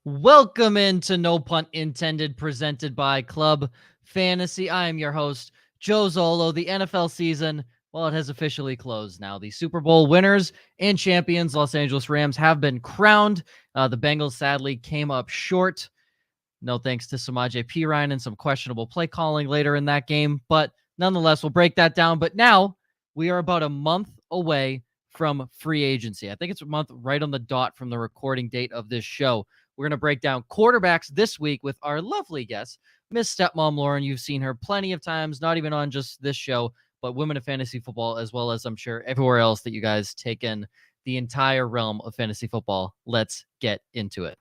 Welcome into No Punt Intended, presented by Club Fantasy. I am your host, Joe Zolo. The NFL season, well, it has officially closed now. The Super Bowl winners and champions, Los Angeles Rams, have been crowned. The Bengals, sadly, came up short. No thanks to Samaje Perine and some questionable play calling later in that game. But nonetheless, we'll break that down. But now we are about a month away from free agency. I think it's a month right on the dot from the recording date of this show. We're going to break down quarterbacks this week with our lovely guest, Miss Stepmom Lauren. You've seen her plenty of times, not even on just this show, but Women of Fantasy Football, as well as I'm sure everywhere else that you guys take in the entire realm of fantasy football. Let's get into it.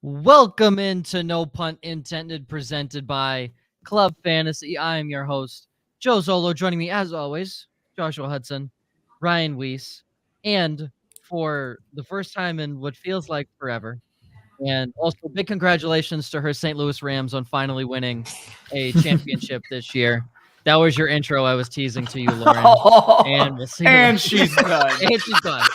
Welcome into No Punt Intended, presented by Club Fantasy. I am your host, Joe Zolo. Joining me, as always, Joshua Hudson, Ryan Weiss, and for the first time in what feels like forever, and also big congratulations to her St. Louis Rams on finally winning a championship this year. That was your intro I was teasing to you, Lauren. And we'll see. And she's done. And she's gone.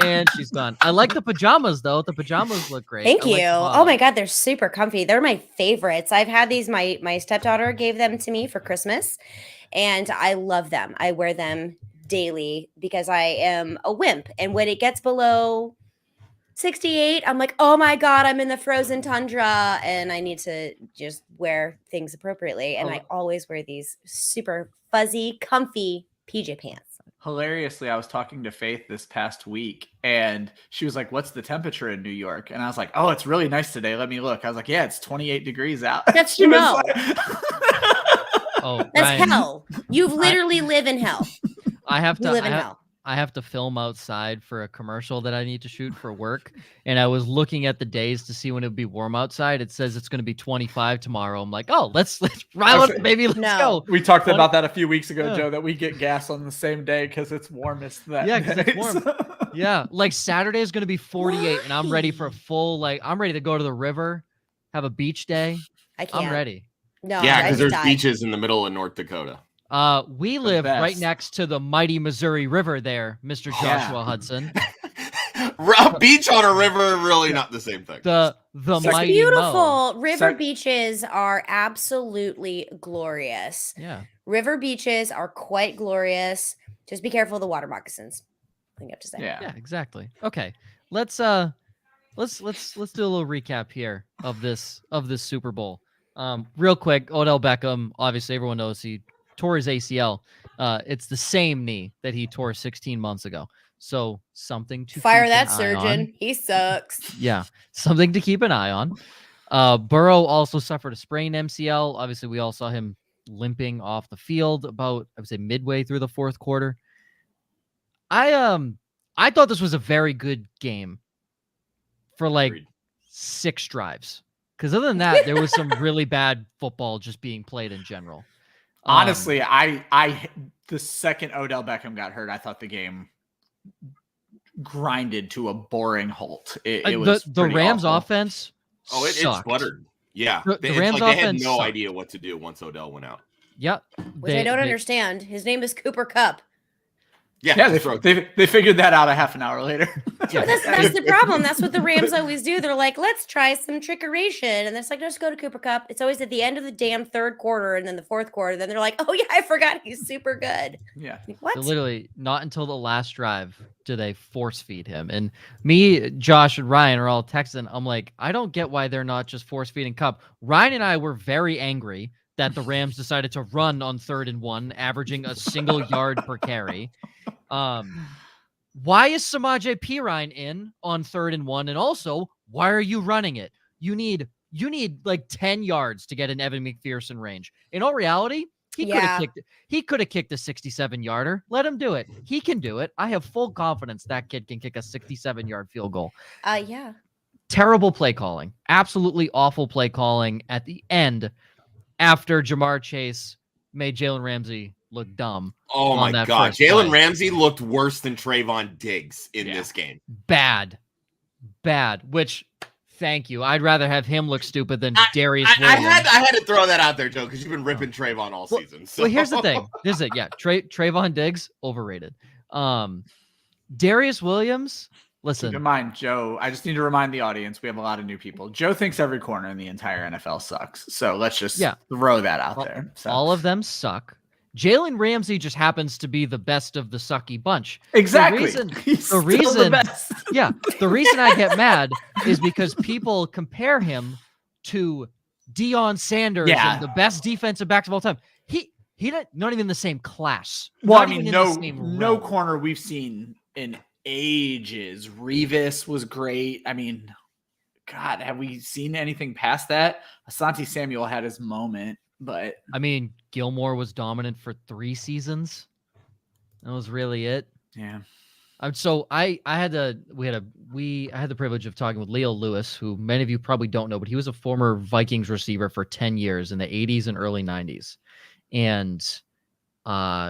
And she's gone. I like the pajamas, though. The pajamas look great. Thank you. Oh my God, they're super comfy. They're my favorites. I've had these. My stepdaughter gave them to me for Christmas, and I love them. I wear them daily because I am a wimp. And when it gets below 68, I'm like, oh my God, I'm in the frozen tundra and I need to just wear things appropriately. And I always wear these super fuzzy, comfy PJ pants. Hilariously, I was talking to Faith this past week and she was like, what's the temperature in New York? And I was like, oh, it's really nice today. Let me look. I was like, yeah, it's 28 degrees out. That's you know. Like, that's hell. You literally live in hell. I have to live in hell. I have to film outside for a commercial that I need to shoot for work. And I was looking at the days to see when it would be warm outside. It says it's going to be 25 tomorrow. I'm like, oh, let's rile up, baby. Let's go. We talked about that a few weeks ago, Joe, that we get gas on the same day because it's warmest that day. Yeah, because it's warm. Yeah, like Saturday is going to be 48 and I'm ready for a full, I'm ready to go to the river, have a beach day. I can't. I'm ready. No, yeah, because there's beaches in the middle of North Dakota. We live right next to the mighty Missouri River there, Mr. Joshua Hudson. A beach on a river, really not the same thing. The it's mighty beautiful. River beaches are absolutely glorious. Yeah. River beaches are quite glorious. Just be careful of the water moccasins. I think I have to say. Yeah, exactly. Okay. Let's do a little recap here of this Super Bowl. Real quick, Odell Beckham, obviously everyone knows he tore his ACL. It's the same knee that he tore 16 months ago. So something to fire that surgeon. He sucks. Yeah, something to keep an eye on. Burrow also suffered a sprained MCL. Obviously, we all saw him limping off the field about, I would say, midway through the fourth quarter. I thought this was a very good game for like 6 drives. Because other than that, there was some really bad football just being played in general. Honestly, I the second Odell Beckham got hurt, I thought the game grinded to a boring halt. It was the Rams awful. Offense. It sputtered. Yeah, the Rams they offense had no sucked. idea what to do once Odell went out. Yep. Which I don't understand. His name is Cooper Kupp. Yeah, they figured that out a half an hour later. Yeah, that's the problem. That's what the Rams always do. They're like, let's try some trickeration. And it's like, just go to Cooper Kupp. It's always at the end of the damn third quarter and then the fourth quarter. Then they're like, oh, yeah, I forgot he's super good. Yeah. Like, what? So literally, not until the last drive do they force feed him. And me, Josh, and Ryan are all texting. I'm like, I don't get why they're not just force feeding Kupp. Ryan and I were very angry that the Rams decided to run on 3rd and 1, averaging a single yard per carry. Why is Samaje Perine in on 3rd and 1? And also, why are you running it? You need like 10 yards to get an Evan McPherson range. In all reality, he could have kicked a 67-yarder. Let him do it. He can do it. I have full confidence that kid can kick a 67-yard field goal. Yeah. Terrible play calling. Absolutely awful play calling at the end. after Jamar Chase made Jalen Ramsey look dumb. Oh on my that God. first Jalen play. Ramsey looked worse than Trayvon Diggs in this game. Bad, which thank you. I'd rather have him look stupid than Darius I Williams. had to throw that out there, Joe, because you've been ripping Trayvon all season. So. Well, here's the thing. Trayvon Diggs, overrated. Darius Williams, listen. Keep in mind, Joe, I just need to remind the audience, we have a lot of new people. Joe thinks every corner in the entire NFL sucks. So let's just throw that out there. So. All of them suck. Jalen Ramsey just happens to be the best of the sucky bunch. Exactly. The reason I get mad is because people compare him to Deion Sanders and the best defensive backs of all time. He not even in the same class. Well, not I mean, no corner we've seen in ages. Revis was great. I mean, God, have we seen anything past that? Asante Samuel had his moment, but I mean, Gilmore was dominant for 3 seasons. That was really it. Yeah. So I had the privilege of talking with Leo Lewis, who many of you probably don't know, but he was a former Vikings receiver for 10 years in the 80s and early 90s. And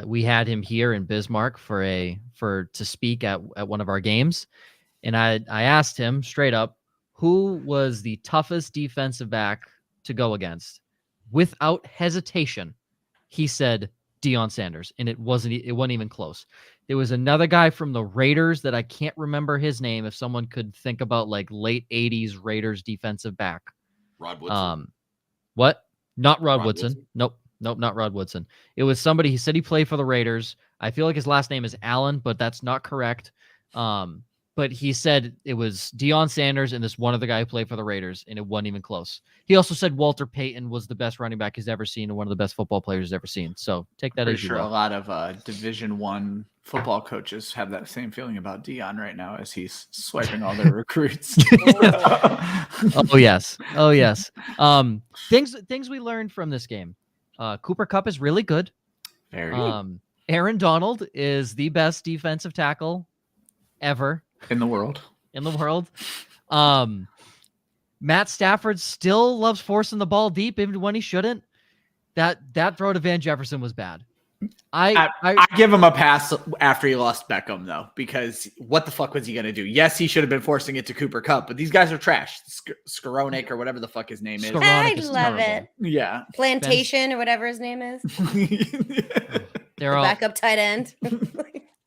we had him here in Bismarck to speak at one of our games. And I asked him straight up, who was the toughest defensive back to go against? Without hesitation, he said Deion Sanders, and it wasn't even close. There was another guy from the Raiders that I can't remember his name. If someone could think about like late 80s Raiders defensive back. Rod Woodson. What? Not Rod Woodson. Nope, not Rod Woodson. It was somebody, he said he played for the Raiders. I feel like his last name is Allen, but that's not correct. But he said it was Deion Sanders and this one other guy who played for the Raiders, and it wasn't even close. He also said Walter Payton was the best running back he's ever seen and one of the best football players he's ever seen. So take that as you will. A lot of Division I football coaches have that same feeling about Deion right now as he's swiping all their recruits. Oh yes. Things we learned from this game. Cooper Kupp is really good. Very good. Aaron Donald is the best defensive tackle ever. In the world. Matt Stafford still loves forcing the ball deep even when he shouldn't. That throw to Van Jefferson was bad. I give him a pass after he lost Beckham, though, because what the fuck was he going to do? Yes, he should have been forcing it to Cooper Kupp, but these guys are trash. Skoronik or whatever the fuck his name is. I love it. Yeah. Plantation or whatever his name is. They're all backup tight end.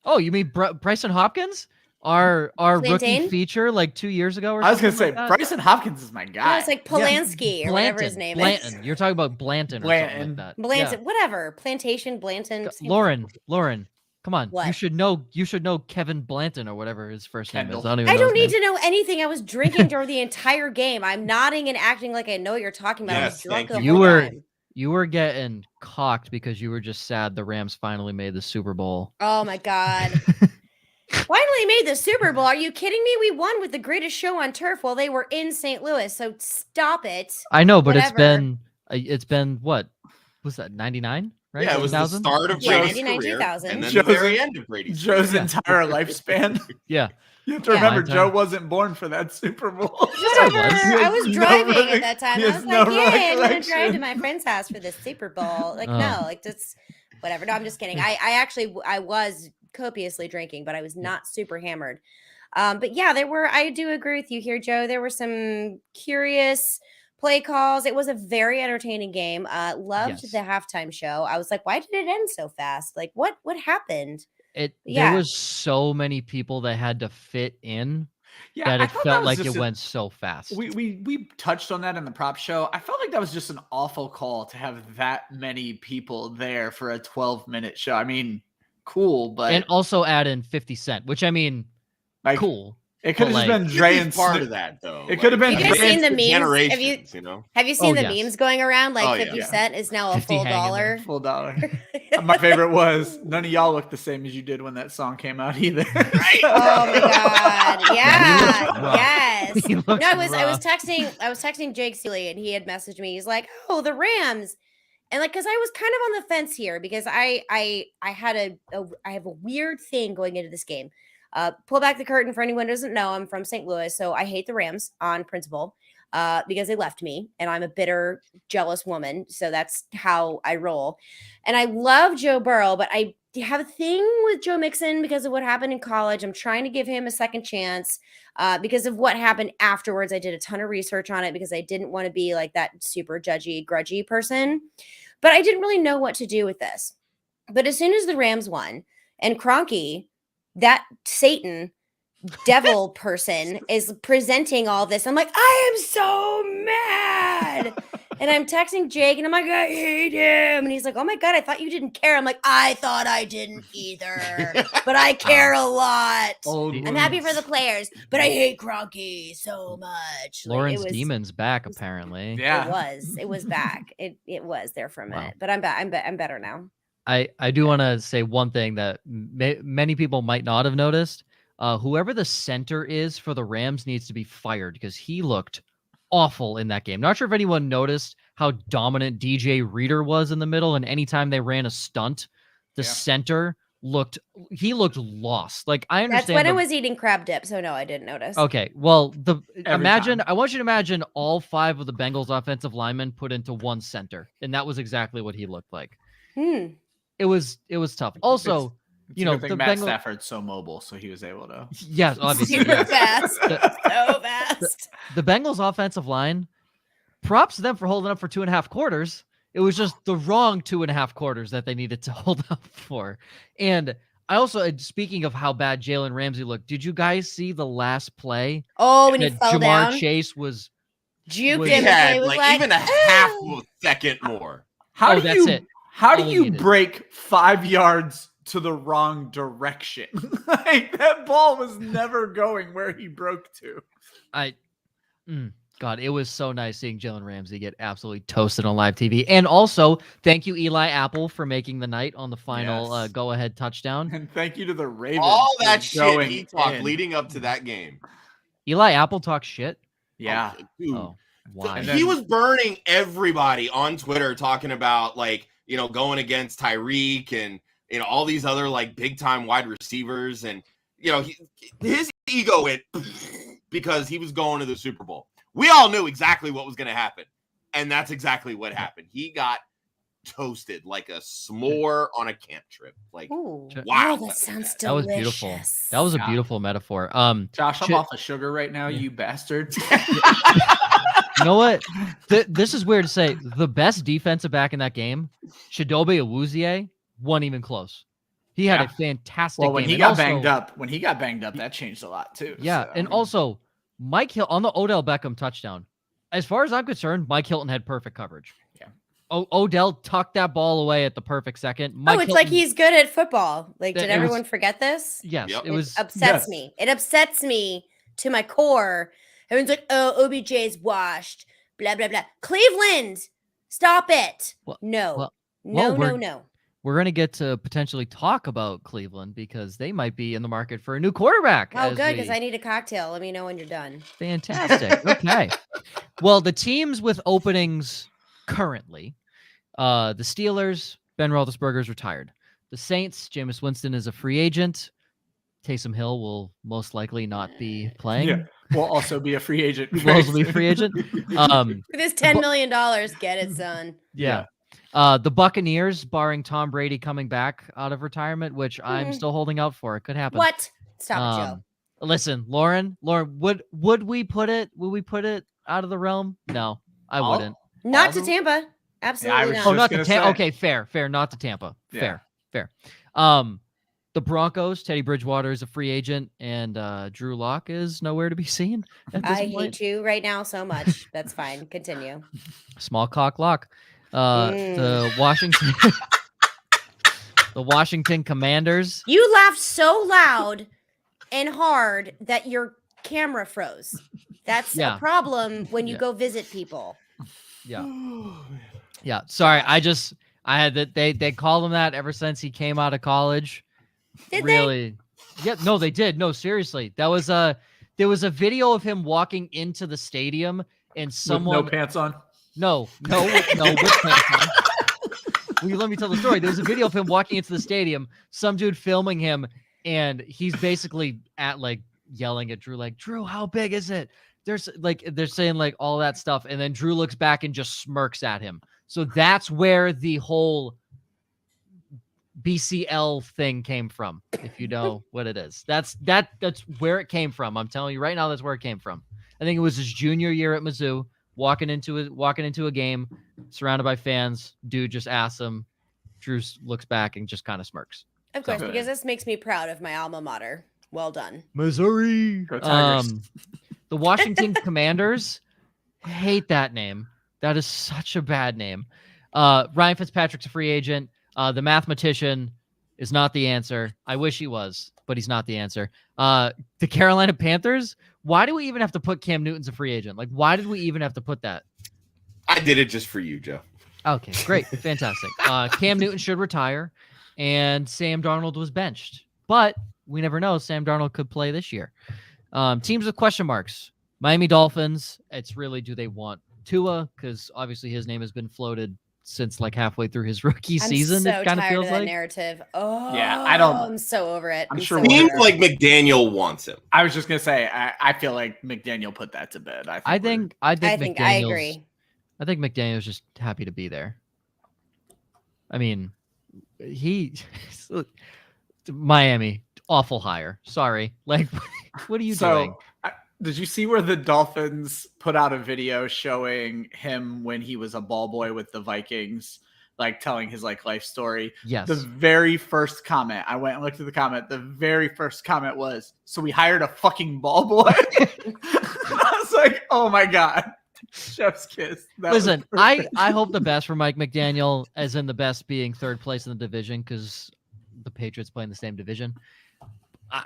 Oh, you mean Bryson Hopkins? Our rookie feature like 2 years ago or something. I was going to say, like Bryson Hopkins is my guy. No, it's like Polanski or whatever his name is. You're talking about Blanton or something like that. Blanton, whatever. Plantation, Blanton. Lauren, come on. What? You should know Kevin Blanton or whatever his first name is. I don't need to know anything. I was drinking during the entire game. I'm nodding and acting like I know what you're talking about. Yes, I was drunk the you whole were time. You were getting cocked because you were just sad the Rams finally made the Super Bowl. Oh my God. Finally made the Super Bowl. Are you kidding me? We won with the greatest show on turf while they were in St. Louis. So stop it. I know, but it's been what was that 99? Right? Yeah, it was 2000? The start of Brady's career, 2000. and then the very end of Brady's career. Joe's entire lifespan. Yeah. You have to remember, Joe wasn't born for that Super Bowl. I was driving at that time. I was like, I'm going to drive to my friend's house for the Super Bowl. Like, no, like just whatever. No, I'm just kidding. I was copiously drinking, but I was not super hammered. But yeah, I do agree with you here, Joe. There were some curious play calls. It was a very entertaining game. Loved the halftime show. I was like, why did it end so fast? Like, what happened? There was so many people that had to fit in that it felt like it went so fast. We touched on that in the prop show. I felt like that was just an awful call to have that many people there for a 12-minute show. I mean, cool, but and also add in 50 Cent, which I mean, like, cool. It could have just been Dre and part of that, though. It could have been. Have you seen the memes? Have you seen the yes. memes going around? Like 50 Cent is now a full dollar. Full dollar. My favorite was none of y'all look the same as you did when that song came out either. Right? Oh my God! Yeah. Yes. No, I was texting Jake Seeley, and he had messaged me. He's like, "Oh, the Rams." And like, cause I was kind of on the fence here because I have a weird thing going into this game. Pull back the curtain for anyone who doesn't know. I'm from St. Louis, so I hate the Rams on principle. because they left me, and I'm a bitter, jealous woman. So that's how I roll. And I love Joe Burrow, but I have a thing with Joe Mixon because of what happened in college. I'm trying to give him a second chance because of what happened afterwards. I did a ton of research on it because I didn't want to be like that super judgy, grudgy person. But I didn't really know what to do with this. But as soon as the Rams won, and Kroenke, that Satan devil person, is presenting all this, I'm like, I am so mad. And I'm texting Jake, and I'm like, I hate him. And he's like, oh my God, I thought you didn't care. I'm like, I thought I didn't either, but I care a lot. I'm happy for the players, but I hate Kroenke so much. Lauren's demon's back, apparently. Yeah, it was back. It was there for a minute, but I'm back. I'm better now. I do want to say one thing that many people might not have noticed. Whoever the center is for the Rams needs to be fired because he looked awful in that game. Not sure if anyone noticed how dominant DJ Reader was in the middle, and anytime they ran a stunt, the center looked lost. Like, I understand that's when I was eating crab dip, so no, I didn't notice. Okay, well, I want you to imagine all 5 of the Bengals offensive linemen put into one center, and that was exactly what he looked like. It was tough. Also, the Matt Stafford's so mobile, so he was able to. Yes, obviously. Super fast. So fast. The Bengals offensive line, props to them for holding up for 2.5 quarters. It was just the wrong 2.5 quarters that they needed to hold up for. And I also, speaking of how bad Jalen Ramsey looked, did you guys see the last play? Oh, when he fell down? Jamar Chase was juked He him. had like even a half of a second more. How do you break 5 yards to the wrong direction? Like, that ball was never going where he broke to. God, it was so nice seeing Jalen Ramsey get absolutely toasted on live TV. And also, thank you, Eli Apple, for making the night on the final go-ahead touchdown. And thank you to the Ravens. All that shit he talked leading up to that game. Eli Apple talked shit? Yeah. Dude. Oh, why? He was burning everybody on Twitter talking about, like, going against Tyreek and, all these other, like, big-time wide receivers. And, his ego went because he was going to the Super Bowl. We all knew exactly what was going to happen, and that's exactly what happened. He got toasted like a s'more on a camp trip. Like, ooh, wow, that sounds delicious. That was beautiful. That was a beautiful metaphor. Josh, I'm off of sugar right now, you bastard. You know what? This is weird to say. The best defensive back in that game, Chidobe Awuzie, wasn't even close. He had a fantastic game. When he got banged up, that changed a lot too. Yeah, and also Mike Hill on the Odell Beckham touchdown. As far as I'm concerned, Mike Hilton had perfect coverage. Yeah. Odell tucked that ball away at the perfect second. It's Hilton, like he's good at football. Like, did everyone forget this? Yes, yep. It upsets me. It upsets me to my core. Everyone's like, "Oh, OBJ's washed." Blah blah blah. Cleveland, stop it. No. We're going to get to potentially talk about Cleveland because they might be in the market for a new quarterback. Oh, good, because I need a cocktail. Let me know when you're done. Fantastic. Okay. Well, the teams with openings currently, the Steelers, Ben Roethlisberger's retired. The Saints, Jameis Winston is a free agent. Taysom Hill will most likely not be playing. Yeah. Will also be a free agent. Will also be a free agent. With this $10 million, get it, son. Yeah. The Buccaneers, barring Tom Brady coming back out of retirement, which I'm still holding out for. It could happen. What? Stop it, Joe. Listen, Lauren, would we put it out of the realm? No, I wouldn't. Not to Tampa. Absolutely not. Oh, not to Tampa. Okay, fair. Not to Tampa. Yeah. Fair. The Broncos, Teddy Bridgewater is a free agent, and Drew Lock is nowhere to be seen at this point. I hate you right now so much. That's fine. Continue. Small cock Lock. The Washington Commanders. You laughed so loud and hard that your camera froze. That's a problem when you go visit people. Yeah. Sorry, I had that. They called him that ever since he came out of college. Did they? Yeah. No, they did. No, seriously. There was a video of him walking into the stadium and someone with no pants on. No, with pants on. Well, let me tell the story. There's a video of him walking into the stadium, some dude filming him, and he's basically yelling at Drew, like, Drew, how big is it? they're saying like all that stuff, and then Drew looks back and just smirks at him. So that's where the whole BCL thing came from, if you know what it is. That's where it came from. I'm telling you right now, that's where it came from. I think it was his junior year at Mizzou, walking into a game, surrounded by fans. Dude just asks him. Drew looks back and just kind of smirks. Of course, because this makes me proud of my alma mater. Well done, Missouri. Go Tigers. The Washington Commanders, hate that name. That is such a bad name. Ryan Fitzpatrick's a free agent. The mathematician is not the answer. I wish he was, but he's not the answer. The Carolina Panthers, why do we even have to put Cam Newton's a free agent? Like, why did we even have to put that? I did it just for you, Joe. Okay, great. Fantastic. Cam Newton should retire, and Sam Darnold was benched. But we never know. Sam Darnold could play this year. Teams with question marks. Miami Dolphins, it's really, do they want Tua? Because obviously his name has been floated since like halfway through his rookie season. So it kind of feels of that like narrative. Oh, Yeah, I'm so over it. I'm sure so Seems over it. like McDaniel wants him. I was just gonna say, I feel like McDaniel put that to bed. I think I McDaniel's, agree. I think McDaniel's just happy to be there. I mean, Miami, awful hire. Sorry. Like, what are you doing? Did you see where the Dolphins put out a video showing him when he was a ball boy with the Vikings, like telling his like life story? Yes. The very first comment, I went and looked at the comment. The very first comment was, "So we hired a fucking ball boy." I was like, "Oh my god." Chef's kiss. Listen, I hope the best for Mike McDaniel, as in the best being third place in the division, because the Patriots play in the same division.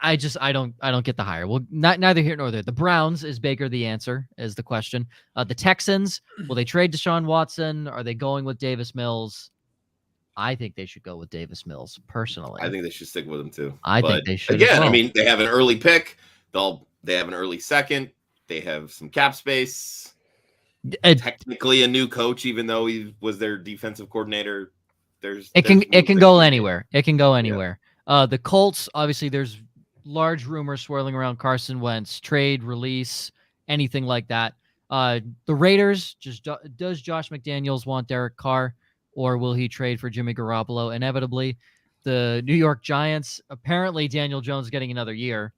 I don't get the hire. Well, neither here nor there. The Browns, is Baker the answer, is the question. The Texans, will they trade Deshaun Watson? Are they going with Davis Mills? I think they should go with Davis Mills, personally. I think they should stick with him too. I think they should. Again, as well. I mean, they have an early pick. They have an early second. They have some cap space. Technically a new coach, even though he was their defensive coordinator. It can go anywhere. It can go anywhere. Yeah. The Colts, obviously, there's large rumors swirling around Carson Wentz, trade, release, anything like that. The Raiders, does Josh McDaniels want Derek Carr, or will he trade for Jimmy Garoppolo? Inevitably. The New York Giants, apparently Daniel Jones getting another year.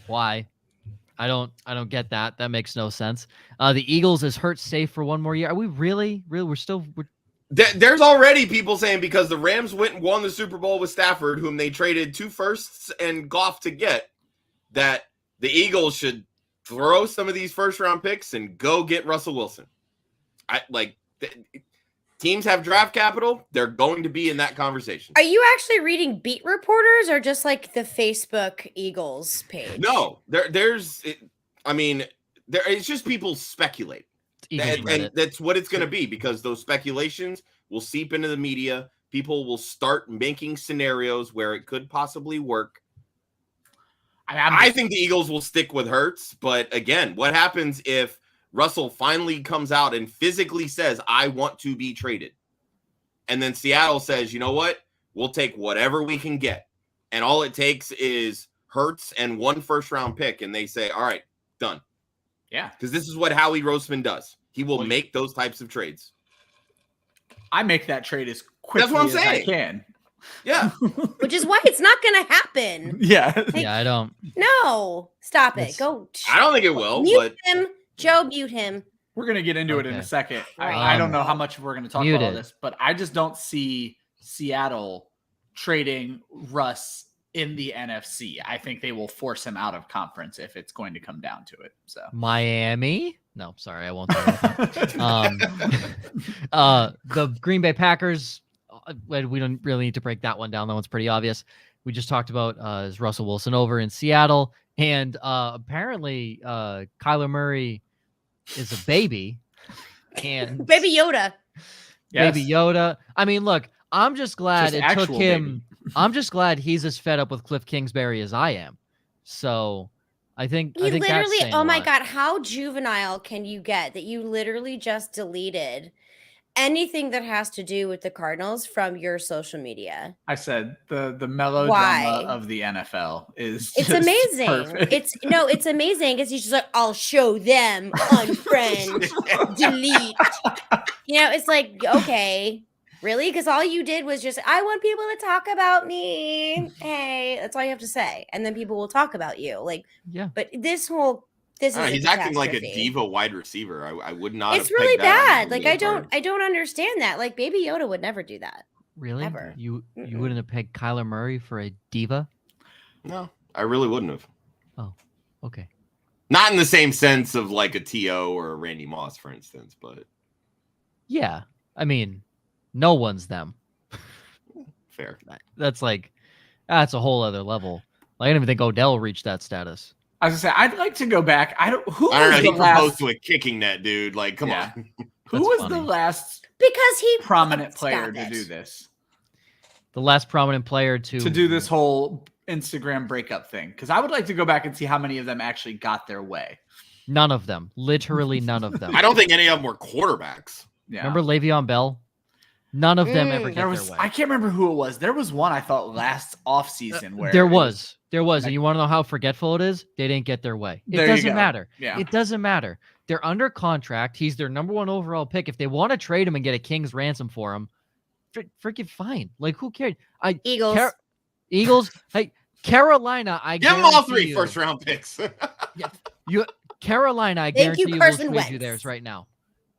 Why? I don't get that. That makes no sense. The Eagles, is Hurts safe for one more year? Are we really? We're There's already people saying because the Rams went and won the Super Bowl with Stafford, whom they traded 2 firsts and Goff to get, that the Eagles should throw some of these first-round picks and go get Russell Wilson. Teams have draft capital. They're going to be in that conversation. Are you actually reading beat reporters or just like the Facebook Eagles page? No, it's just people speculate. And that's what it's going to be, because those speculations will seep into the media. People will start making scenarios where it could possibly work. I think the Eagles will stick with Hurts, but again, what happens if Russell finally comes out and physically says, I want to be traded? And then Seattle says, you know what? We'll take whatever we can get. And all it takes is Hurts and 1 first-round pick. And they say, all right, done. Yeah. Because this is what Howie Roseman does. He will make those types of trades. I make that trade as quickly as I can. Yeah. Which is why it's not going to happen. Yeah. Yeah, I don't. No. Stop it. Go. I don't think it will. Mute him. Joe, mute him. We're going to get into it in a second. Right. I don't know how much we're going to talk about all this, but I just don't see Seattle trading Russ in the NFC. I think they will force him out of conference if it's going to come down to it. So Miami? No, sorry, I won't. The Green Bay Packers, we don't really need to break that one down. That one's pretty obvious. We just talked about is Russell Wilson over in Seattle, and apparently Kyler Murray is a baby, and Baby Yoda. Yes. Baby Yoda. I mean, look, I'm just glad it took him. I'm just glad he's as fed up with Cliff Kingsbury as I am. So I think He that's literally, saying oh a my lot. God, how juvenile can you get that you literally just deleted anything that has to do with the Cardinals from your social media. I said the melodrama Why? of the NFL is It's just amazing. perfect. It's amazing because he's just like, I'll show them, unfriend, delete. It's like, okay, really? Because all you did was just, I want people to talk about me. Hey, that's all you have to say. And then people will talk about you. Like, Yeah. But this is He's acting like a catastrophe. diva wide receiver. I would not. It's have really pegged that bad. on Like, the I card. don't understand that. Like, Baby Yoda would never do that. Really? Ever. You Mm-mm. wouldn't have pegged Kyler Murray for a diva? No, I really wouldn't have. Oh, okay. Not in the same sense of like a T.O. or a Randy Moss, for instance, but Yeah. I mean, no one's them. fair. That's a whole other level. I didn't even think Odell reached that status. I was gonna say I'd like to go back. I don't I don't know. was He the proposed last to a kicking net, dude. Like, come Yeah. on. who That's was funny. the last Because he prominent stop player to it. do this? The last prominent player to To do this whole Instagram breakup thing? Because I would like to go back and see how many of them actually got their way. None of them. Literally none of them. I don't think any of them were quarterbacks. Yeah. Remember Le'Veon Bell? None of them ever Mm. get there was their way. I can't remember who it was. There was one I thought last offseason where There it was. And you want to know how forgetful it is? They didn't get their way. It There you doesn't go. matter. Yeah. It doesn't matter. They're under contract. He's their number 1 overall pick. If they want to trade him and get a king's ransom for him, freaking fine. Like, who cares? Eagles. Eagles. Hey, Carolina. I Give them all guarantee 3 you- first round picks. Carolina. I Thank you, guarantee will Carson trade you Wentz. theirs right now.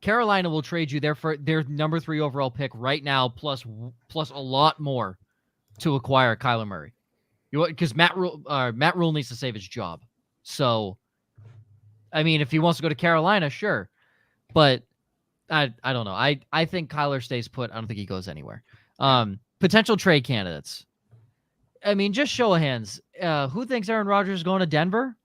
Carolina will trade you their number 3 overall pick right now, plus a lot more to acquire Kyler Murray. Because Matt Rule needs to save his job. So, I mean, if he wants to go to Carolina, sure, but I don't know. I think Kyler stays put. I don't think he goes anywhere. Potential trade candidates. I mean, just show of hands. Who thinks Aaron Rodgers is going to Denver?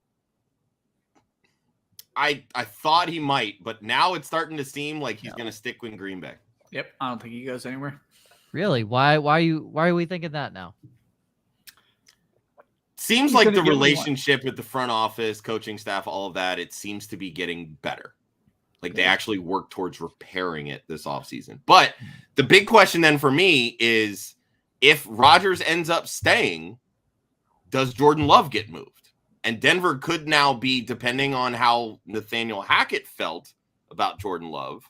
I thought he might, but now it's starting to seem like he's going to stick with Green Bay. Yep. I don't think he goes anywhere. Really? Why are we thinking that now? Seems He's like gonna the get what he relationship with the front office, coaching staff, all of that, it seems to be getting better. Like they actually work towards repairing it this offseason. But the big question then for me is if Rodgers ends up staying, does Jordan Love get moved? And Denver could now be, depending on how Nathaniel Hackett felt about Jordan Love,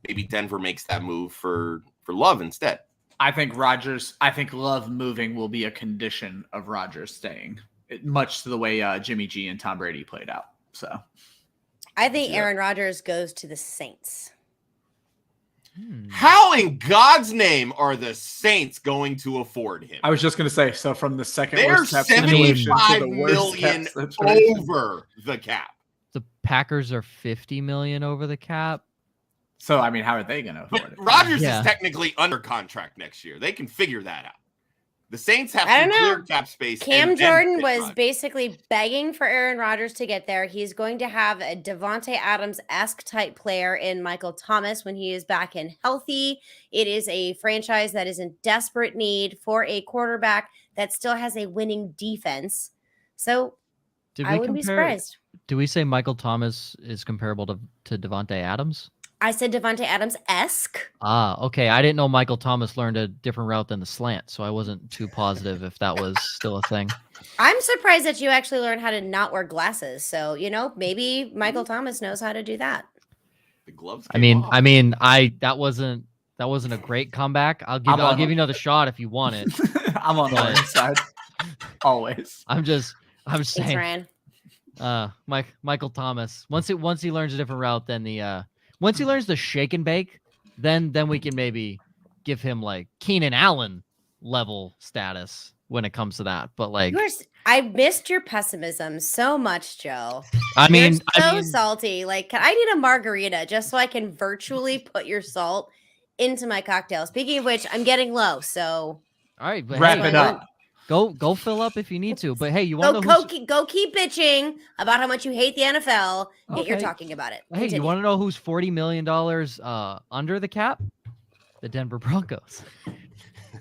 maybe Denver makes that move for Love instead. I think Love moving will be a condition of Rodgers staying, much to the way Jimmy G and Tom Brady played out. So I think Aaron Rodgers goes to the Saints. How in God's name are the Saints going to afford him? I was just going to say, so from the second They're worst cap situation to $75 the worst cap million situation. over the cap. The Packers are $50 million over the cap. So, I mean, how are they going to afford But it? Rodgers Yeah. is technically under contract next year. They can figure that out. The Saints have I some don't know. clear cap space. Cam and then Jordan pick was Rodgers. basically begging for Aaron Rodgers to get there. He's going to have a Devontae Adams-esque type player in Michael Thomas when he is back and healthy. It is a franchise that is in desperate need for a quarterback that still has a winning defense. So I wouldn't be surprised. Do we say Michael Thomas is comparable to Devontae Adams? I said Devontae Adams-esque. Ah, okay. I didn't know Michael Thomas learned a different route than the slant, so I wasn't too positive if that was still a thing. I'm surprised that you actually learned how to not wear glasses. So, maybe Michael Thomas knows how to do that. The gloves. I came mean, off. that wasn't a great comeback. I'll give you another shot if you want it. I'm on the But- other side. Always. I'm Thanks, saying, Ryan. Michael Thomas. Once he learns a different route than once he learns the shake and bake, then we can maybe give him like Keenan Allen level status when it comes to that. But like, I missed your pessimism so much, Joe. I mean, You're so salty. Like, I need a margarita just so I can virtually put your salt into my cocktail. Speaking of which, I'm getting low, so all right, but Wrap hey, it up. Go fill up if you need to. But hey, you want to know go keep bitching about how much you hate the NFL. Yet you're Okay. talking about it. Hey, you want to know who's $40 million under the cap? The Denver Broncos.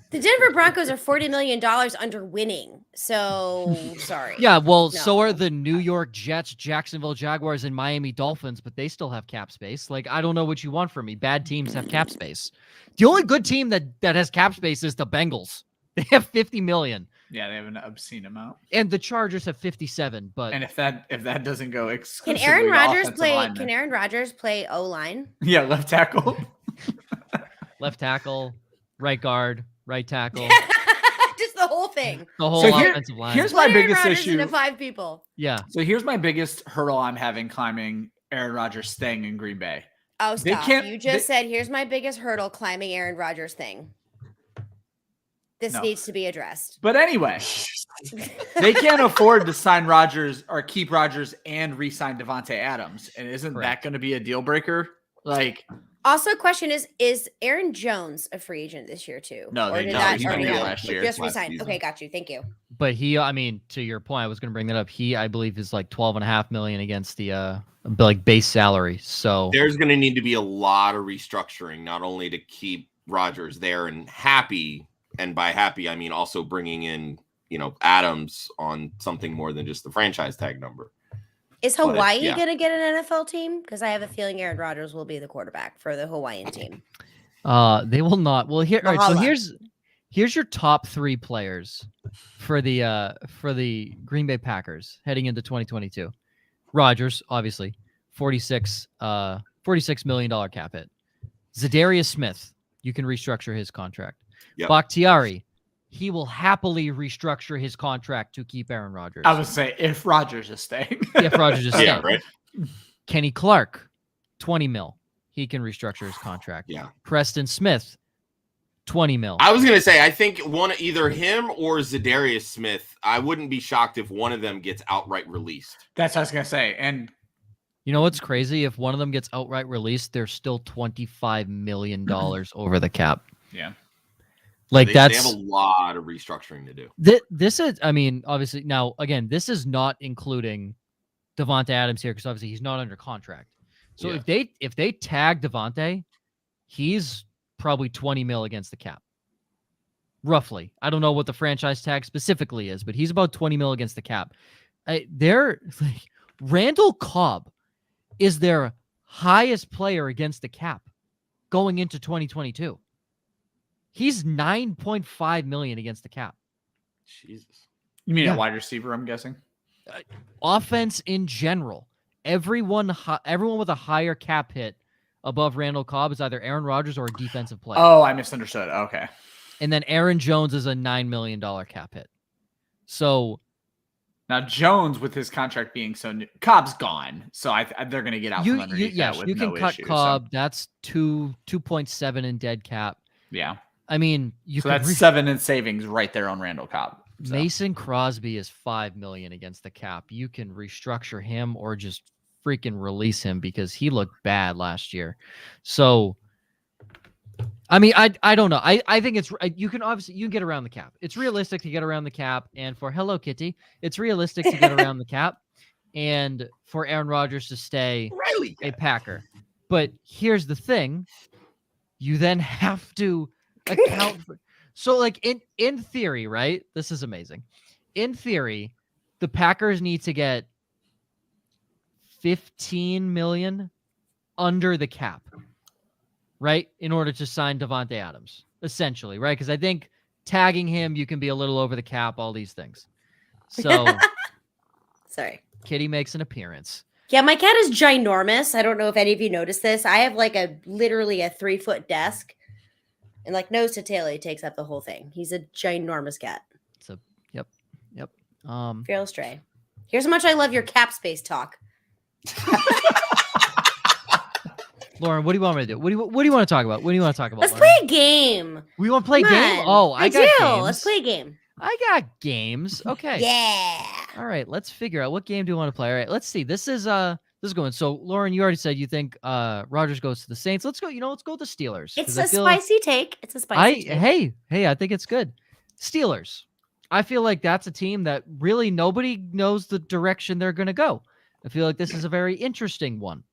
The Denver Broncos are $40 million under winning. So sorry. Yeah, well, No. so are the New York Jets, Jacksonville Jaguars, and Miami Dolphins, but they still have cap space. Like, I don't know what you want from me. Bad teams have cap space. The only good team that has cap space is the Bengals. They have 50 million. Yeah, they have an obscene amount. And the Chargers have 57. But And if that doesn't go Can exclusively Aaron to Rodgers offensive play? linemen. Can Aaron Rodgers play O-line? Yeah, left tackle. left tackle, right guard, right tackle, Just the whole thing. the whole So offensive line. here's my Split Aaron biggest Rodgers issue. into 5 people. Yeah. So here's my biggest hurdle I'm having climbing Aaron Rodgers staying in Green Bay. Oh, They stop. can't- You just said, here's my biggest hurdle climbing Aaron Rodgers thing. This No. needs to be addressed. But anyway, they can't afford to sign Rodgers or keep Rodgers and re-sign Devontae Adams. And isn't Correct. that going to be a deal breaker? Like, Also, question is Aaron Jones a free agent this year too? No, Or they did don't. that He's already been here happen? last year. Just Last resigned. season. Okay, got you. Thank you. But he, I mean, to your point, I was going to bring that up. He, I believe, is like 12.5 million against the like base salary. So There's going to need to be a lot of restructuring, not only to keep Rodgers there and happy, and by happy I mean also bringing in, Adams on something more than just the franchise tag number. Is But, Hawaii yeah. going to get an NFL team? Because I have a feeling Aaron Rodgers will be the quarterback for the Hawaiian team. they will not. Well, here, all right. So Mahala. here's your top 3 players for the Green Bay Packers heading into 2022. Rodgers, obviously, $46 million cap hit. Zadarius Smith, you can restructure his contract. Yep. Bakhtiari, he will happily restructure his contract to keep Aaron Rodgers. I would say if Rodgers is staying. If Rodgers is Yeah, staying. right. Kenny Clark, 20 mil. He can restructure his contract. Yeah. Preston Smith, 20 mil. I was going to say, I think either him or Zadarius Smith, I wouldn't be shocked if one of them gets outright released. That's what I was going to say. And You know what's crazy? If one of them gets outright released, they're still $25 million over the cap. yeah, Like They that's have a lot of restructuring to do. this is. I mean, obviously now again, this is not including Devontae Adams here because obviously he's not under contract. So Yeah. if they tag Devontae, he's probably 20 mil against the cap. Roughly. I don't know what the franchise tag specifically is, but he's about 20 mil against the cap. They're like Randall Cobb is their highest player against the cap going into 2022. He's 9.5 million against the cap. Jesus. you mean Yeah. a wide receiver? I'm guessing. Offense in general, everyone with a higher cap hit above Randall Cobb is either Aaron Rodgers or a defensive player. Oh, I misunderstood. Okay. And then Aaron Jones is a $9 million cap hit. So Now Jones, with his contract being so new, Cobb's gone, so they're going to get out from underneath that with you can no cut issue, so, Cobb. That's 2.7 in dead cap. yeah, I mean, you so could that's 7 in savings right there on Randall Cobb. So. Mason Crosby is 5 million against the cap. You can restructure him or just freaking release him because he looked bad last year. So, I mean, I don't know. I think you can get around the cap. It's realistic to get around the cap, and for Hello Kitty, it's realistic to get around the cap, and for Aaron Rodgers to stay a Packer. But here's the thing: you then have to account for. So, like in theory, right? This is amazing. In theory, the Packers need to get 15 million under the cap, right? In order to sign Devontae Adams, essentially, right? Because I think tagging him, you can be a little over the cap, all these things. So Sorry. Kitty makes an appearance. Yeah, my cat is ginormous. I don't know if any of you noticed this. I have like literally a 3-foot desk, and like nose to tail, he takes up the whole thing. He's a ginormous cat. So, yep. Fearless Stray. Here's how much I love your cap space talk. Lauren, what do you want me to do? What do you want to talk about? What do you want to talk about? Let's Lauren? play a game. We want to play a Come game? on. Oh, I got do. games. Let's play a game. I got games. Okay. Yeah. All right, let's figure out what game do you want to play. All right, let's see. This is going. So, Lauren, you already said you think Rodgers goes to the Saints. Let's go. Let's go with the Steelers. It's 'cause I a feel- spicy take. It's a spicy take. Hey, I think it's good. Steelers. I feel like that's a team that really nobody knows the direction they're going to go. I feel like this is a very interesting one.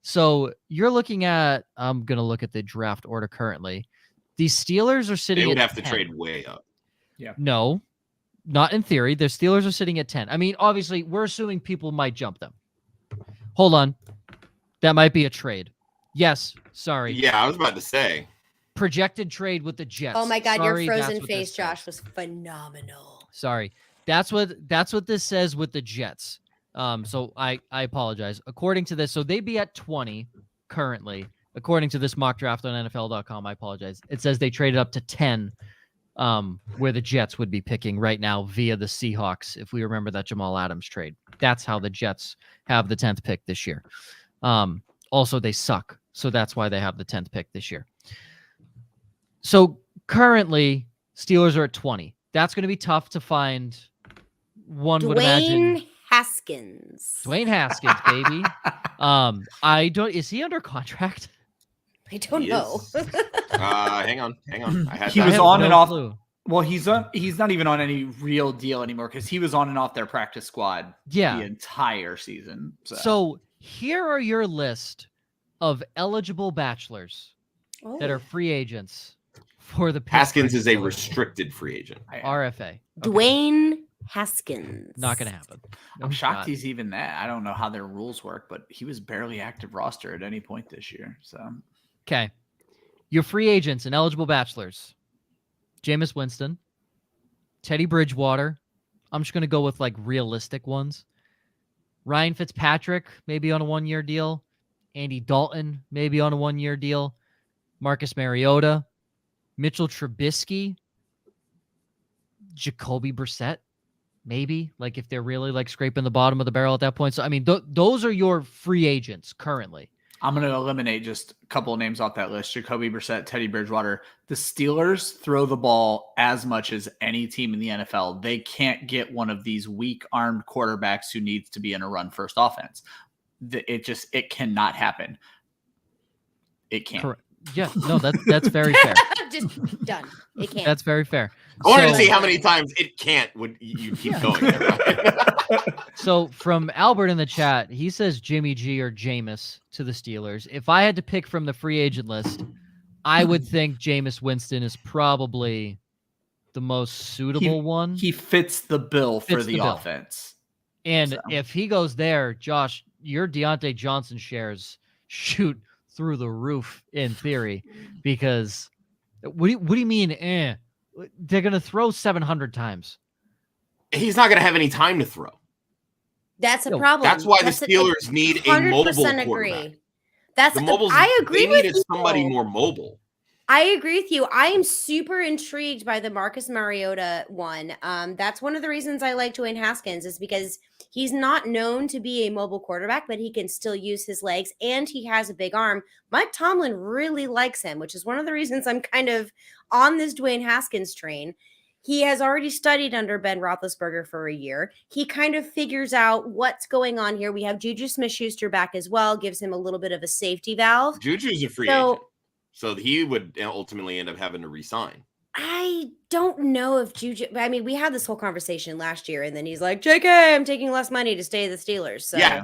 So you're looking at, I'm going to look at the draft order currently. The Steelers are sitting They would at have to 10. trade way up. No, not in theory. The Steelers are sitting at 10. I mean, obviously, we're assuming people might jump them. Hold on. That might be a trade. Yes. Sorry. Yeah, I was about to say. Projected trade with the Jets. Oh my God, Sorry, your that's frozen what face, this Josh, says. was phenomenal. Sorry. That's what this says with the Jets. So I apologize. According to this, so they'd be at 20 currently. According to this mock draft on NFL.com, I apologize. It says they traded up to 10, where the Jets would be picking right now via the Seahawks, if we remember that Jamal Adams trade. That's how the Jets have the 10th pick this year. Also, they suck, so that's why they have the 10th pick this year. So currently, Steelers are at 20. That's going to be tough to find. One would imagine. Dwayne Haskins. Dwayne Haskins, baby. Is he under contract? I don't He know. is. Hang on. I had He that. was I have on no and off. clue. Well, he's not even on any real deal anymore because he was on and off their practice squad Yeah. the entire season. So here are your list of eligible bachelors that are free agents for the Haskins Pittsburgh is a Steelers. restricted free agent. RFA. Okay. Dwayne Haskins. Not going to happen. No I'm shocked shot. he's even that. I don't know how their rules work, but he was barely active roster at any point this year. So Okay. Your free agents and eligible bachelors. Jameis Winston. Teddy Bridgewater. I'm just going to go with like realistic ones. Ryan Fitzpatrick, maybe on a 1-year deal. Andy Dalton, maybe on a 1-year deal. Marcus Mariota. Mitchell Trubisky. Jacoby Brissett, maybe, like if they're really like scraping the bottom of the barrel at that point. So, I mean, those are your free agents currently. I'm going to eliminate just a couple of names off that list. Jacoby Brissett, Teddy Bridgewater. The Steelers throw the ball as much as any team in the NFL. They can't get one of these weak-armed quarterbacks who needs to be in a run-first offense. It cannot happen. It can't. Correct. Yeah, no, that's very fair. Just done. It can't. That's very fair. I wanted to So- see how many times it can't would you keep going there. Right? So from Albert in the chat, he says Jimmy G or Jameis to the Steelers. If I had to pick from the free agent list, I would think Jameis Winston is probably the most suitable one. He fits the bill for Fits the the bill. offense. And So. if he goes there, Josh, your Deontay Johnson shares shoot through the roof in theory, because what do you mean? They're gonna throw 700 times. He's not going to have any time to throw. That's a No, problem. That's why the a- Steelers need a mobile 100% quarterback. agree. That's I agree They with needed you. somebody more mobile. I agree with you. I am super intrigued by the Marcus Mariota one. That's one of the reasons I like Dwayne Haskins, is because he's not known to be a mobile quarterback, but he can still use his legs and he has a big arm. Mike Tomlin really likes him, which is one of the reasons I'm kind of on this Dwayne Haskins train. He has already studied under Ben Roethlisberger for a year. He kind of figures out what's going on here. We have Juju Smith-Schuster back as well, gives him a little bit of a safety valve. Juju's a free agent. So he would ultimately end up having to resign. I don't know if Juju. I mean, we had this whole conversation last year, and then he's like, "JK, I'm taking less money to stay at the Steelers." So, Yeah.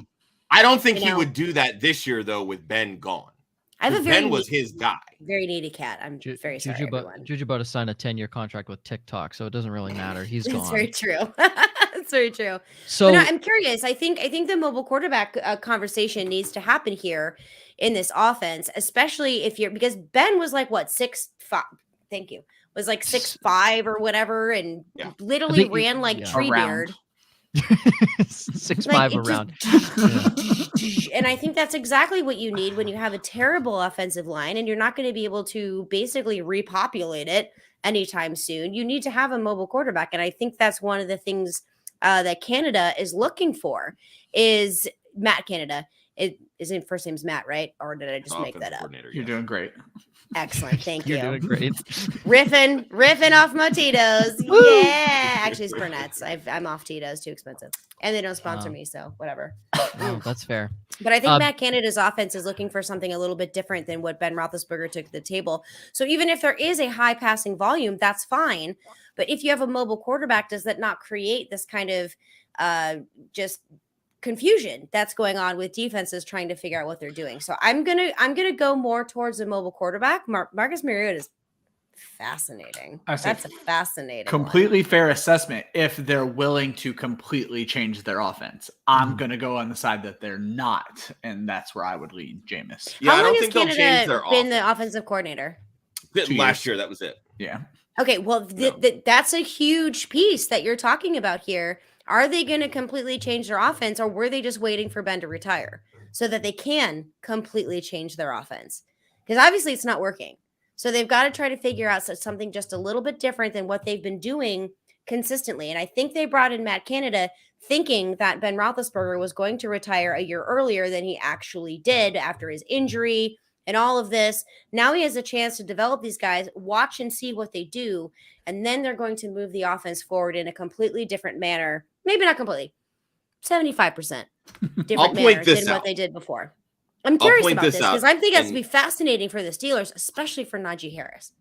I don't think he know. would do that this year, though, with Ben gone. I have a 'Cause very Ben was his guy. very needy cat. I'm very sorry, everyone. Juju about to sign a 10-year contract with TikTok, so it doesn't really matter. He's That's gone. very true. That's very true. So But no, I'm curious. I think the mobile quarterback conversation needs to happen here in this offense, especially if you're, because Ben was like what 6'5". Thank you. Was like 6'5" or whatever, and Yeah. literally think- ran like yeah. Treebeard. 6'5" Like, it around. And I think that's exactly what you need when you have a terrible offensive line and you're not going to be able to basically repopulate it anytime soon. You need to have a mobile quarterback. And I think that's one of the things that Canada is looking for is Matt Canada. His first name's Matt, right? Or did I just make that Offensive up? coordinator, You're yes. doing great. Excellent. Thank you. You're doing great. riffing off my Tito's. Yeah. Actually, it's Burnett's. I'm off Tito's. Too expensive. And they don't sponsor Wow. me, so whatever. Oh, that's fair. But I think Um, Matt Canada's offense is looking for something a little bit different than what Ben Roethlisberger took to the table. So even if there is a high passing volume, that's fine. But if you have a mobile quarterback, does that not create this kind of just confusion that's going on with defenses trying to figure out what they're doing? So I'm gonna go more towards a mobile quarterback. Marcus Mariota is Fascinating. I say That's a fascinating completely fair assessment. If they're willing to completely change their offense, I'm going to go on the side that they're not. And that's where I would lean Jameis. Yeah, How I long don't has think they'll change Canada their been the offense. offensive coordinator? 2 Last years. year, that was it. Yeah. Okay, well, that's a huge piece that you're talking about here. Are they going to completely change their offense, or were they just waiting for Ben to retire so that they can completely change their offense? Because obviously it's not working. So they've got to try to figure out something just a little bit different than what they've been doing consistently. And I think they brought in Matt Canada thinking that Ben Roethlisberger was going to retire a year earlier than he actually did after his injury and all of this. Now he has a chance to develop these guys, watch and see what they do, and then they're going to move the offense forward in a completely different manner. Maybe not completely, 75% different manner than what they did before. I'm curious about this because I think it's to be fascinating for the Steelers, especially for Najee Harris.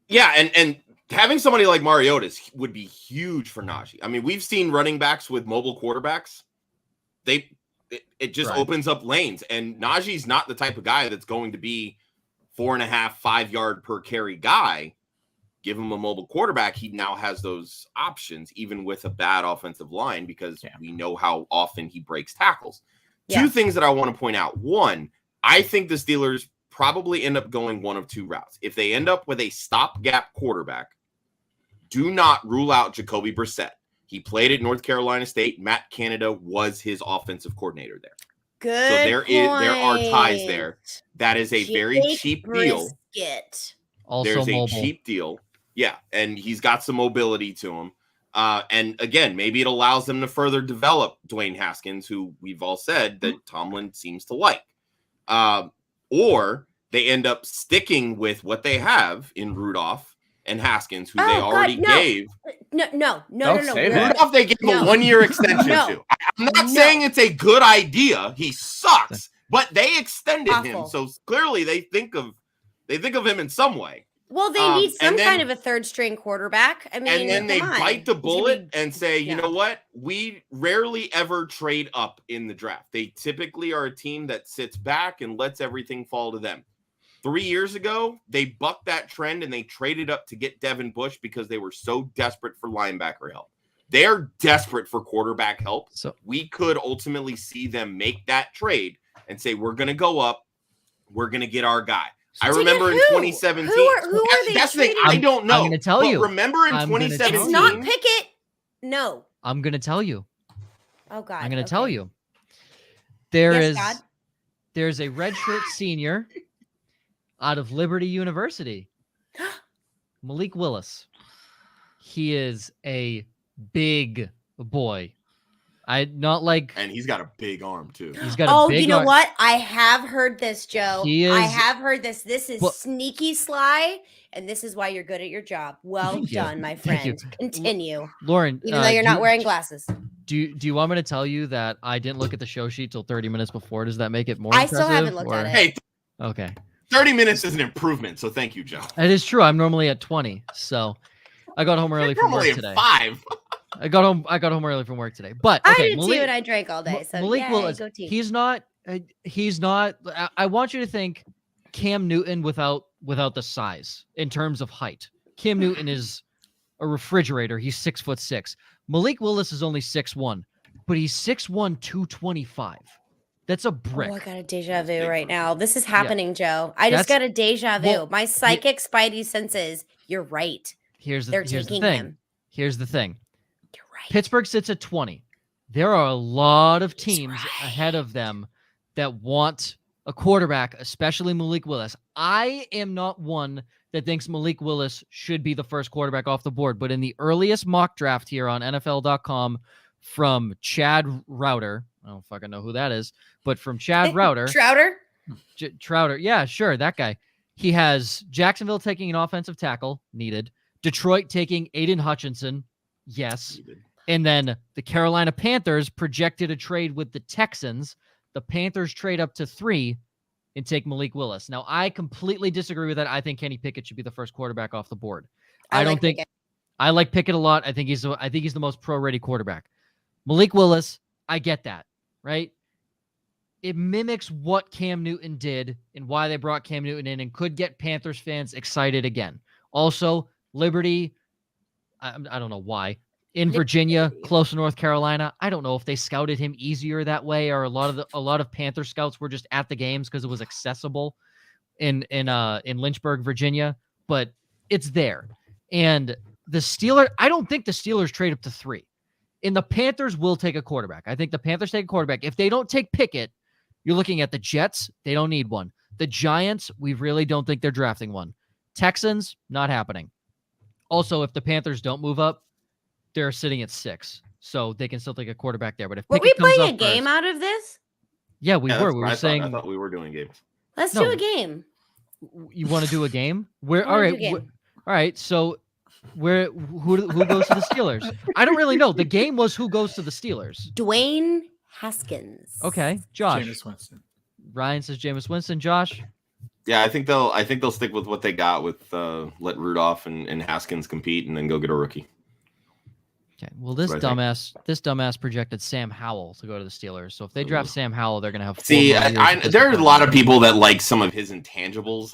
Yeah, and having somebody like Mariota would be huge for Najee. I mean, we've seen running backs with mobile quarterbacks. It just opens up lanes, and Najee's not the type of guy that's going to be 4.5, 5 yard per carry guy. Give him a mobile quarterback, he now has those options, even with a bad offensive line, because we know how often he breaks tackles. Two things that I want to point out. One, I think the Steelers probably end up going one of two routes. If they end up with a stopgap quarterback, do not rule out Jacoby Brissett. He played at North Carolina State. Matt Canada was his offensive coordinator there. Good. So there are ties there. That is a very cheap deal. Also There's mobile. a cheap deal. Yeah, and he's got some mobility to him. And again, maybe it allows them to further develop Dwayne Haskins, who we've all said that Tomlin seems to like. Or they end up sticking with what they have in Rudolph and Haskins, who they already gave. No. Rudolph, they gave a 1 year extension to. I'm not saying it's a good idea. He sucks, but they extended him. So clearly they think of him in some way. Well, they need some kind of a third string quarterback. I mean, and then they bite the bullet and say, you know what? We rarely ever trade up in the draft. They typically are a team that sits back and lets everything fall to them. 3 years ago, they bucked that trend and they traded up to get Devin Bush because they were so desperate for linebacker help. They're desperate for quarterback help. So we could ultimately see them make that trade and say, we're going to go up. We're going to get our guy. I remember in 2017. Who are they? That's the thing. I don't know. I'm going to tell you. Remember in 2017. It's not Pickett. No. I'm going to tell you. Oh, God. I'm going to tell you. There's a redshirt senior out of Liberty University, Malik Willis. He is a big boy. And he's got a big arm too. He's got a big you know arm. what? I have heard this, Joe. I have heard this. This is sneaky sly, and this is why you're good at your job. Well done, my friend. Continue. Lauren, even though you're not wearing glasses. Do you want me to tell you that I didn't look at the show sheet till 30 minutes before? Does that make it more impressive? I still haven't looked at it. Hey, okay. 30 minutes is an improvement, so thank you, Joe. It is true. I'm normally at 20, so I got home early from work today. 5. I got home early from work today. But okay, I did too, and I drank all day. So Malik Willis, go team. he's not. I want you to think Cam Newton without the size in terms of height. Cam Newton is a refrigerator. He's 6'6". Malik Willis is only 6'1", but he's 6'1", 225. That's a brick. Oh, I got a deja vu right now. This is happening, Joe. I just got a deja vu. Well, my psychic spidey senses. You're right. Here's the thing. Him. Here's the thing. You're right. Pittsburgh sits at 20. There are a lot of teams ahead of them that want a quarterback, especially Malik Willis. I am not one that thinks Malik Willis should be the first quarterback off the board, but in the earliest mock draft here on NFL.com from Chad Router, I don't fucking know who that is, but from Chad Router. Trouter. Yeah, sure. That guy. He has Jacksonville taking an offensive tackle, needed. Detroit taking Aiden Hutchinson, yes. Needed. And then the Carolina Panthers projected a trade with the Texans. The Panthers trade up to 3 and take Malik Willis. Now, I completely disagree with that. I think Kenny Pickett should be the first quarterback off the board. I like Pickett a lot. I think he's the most pro-ready quarterback. Malik Willis, I get that, right? It mimics what Cam Newton did and why they brought Cam Newton in and could get Panthers fans excited again. Also, Liberty, I don't know why. In Virginia, close to North Carolina, I don't know if they scouted him easier that way, or a lot of Panther scouts were just at the games because it was accessible in Lynchburg, Virginia. But it's there, and the Steelers. I don't think the Steelers trade up to 3. And the Panthers will take a quarterback. I think the Panthers take a quarterback. If they don't take Pickett, you're looking at the Jets. They don't need one. The Giants, we really don't think they're drafting one. Texans, not happening. Also, if the Panthers don't move up, they're sitting at 6, so they can still take a quarterback there. But if were Pickett we playing comes a up game first, out of this? yeah, we were. that's We what were I saying, thought we were doing games. Let's No. do a game. you want to do a game? Where? I All wanna right, do a game. all right. So, who goes to the Steelers? I don't really know. The game was who goes to the Steelers. Dwayne Haskins. Okay, Josh. Jameis Winston. Ryan says Jameis Winston. Josh. Yeah, I think they'll stick with what they got with let Rudolph and Haskins compete and then go get a rookie. Okay. Well, this That's what I dumbass projected Sam Howell to go to the Steelers. So if they draft Sam Howell, they're gonna have. 4 See, more years of this there are a defense. lot of people that like some of his intangibles.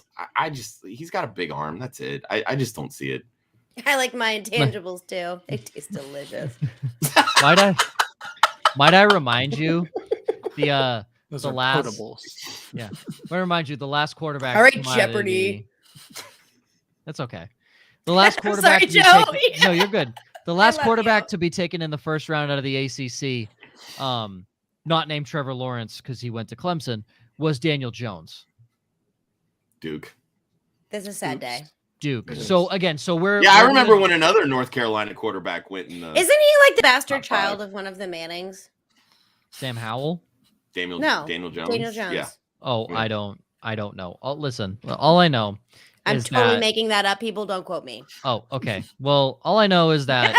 He's got a big arm. That's it. I just don't see it. I like my intangibles too. They taste delicious. Might I remind you the Those The are last- potables. yeah. Might I remind you the last quarterback. All right, to come out of Jeopardy. That's okay. The last I'm quarterback. sorry, to be Joe. taken- No, you're good. The last love quarterback you. to be taken in the first round out of the ACC, not named Trevor Lawrence because he went to Clemson, was Daniel Jones. Duke. This is a sad Oops. day. Duke. It So again, we're Yeah, I we're remember gonna- when another North Carolina quarterback went in the Isn't he like the bastard Top 5. child of one of the Mannings? Sam Howell. Daniel No, Jones. Daniel Jones. Yeah. Oh, Yeah. I don't know. Listen, all I know I'm is totally that. making that up. People don't quote me. Oh, okay. Well, all I know is that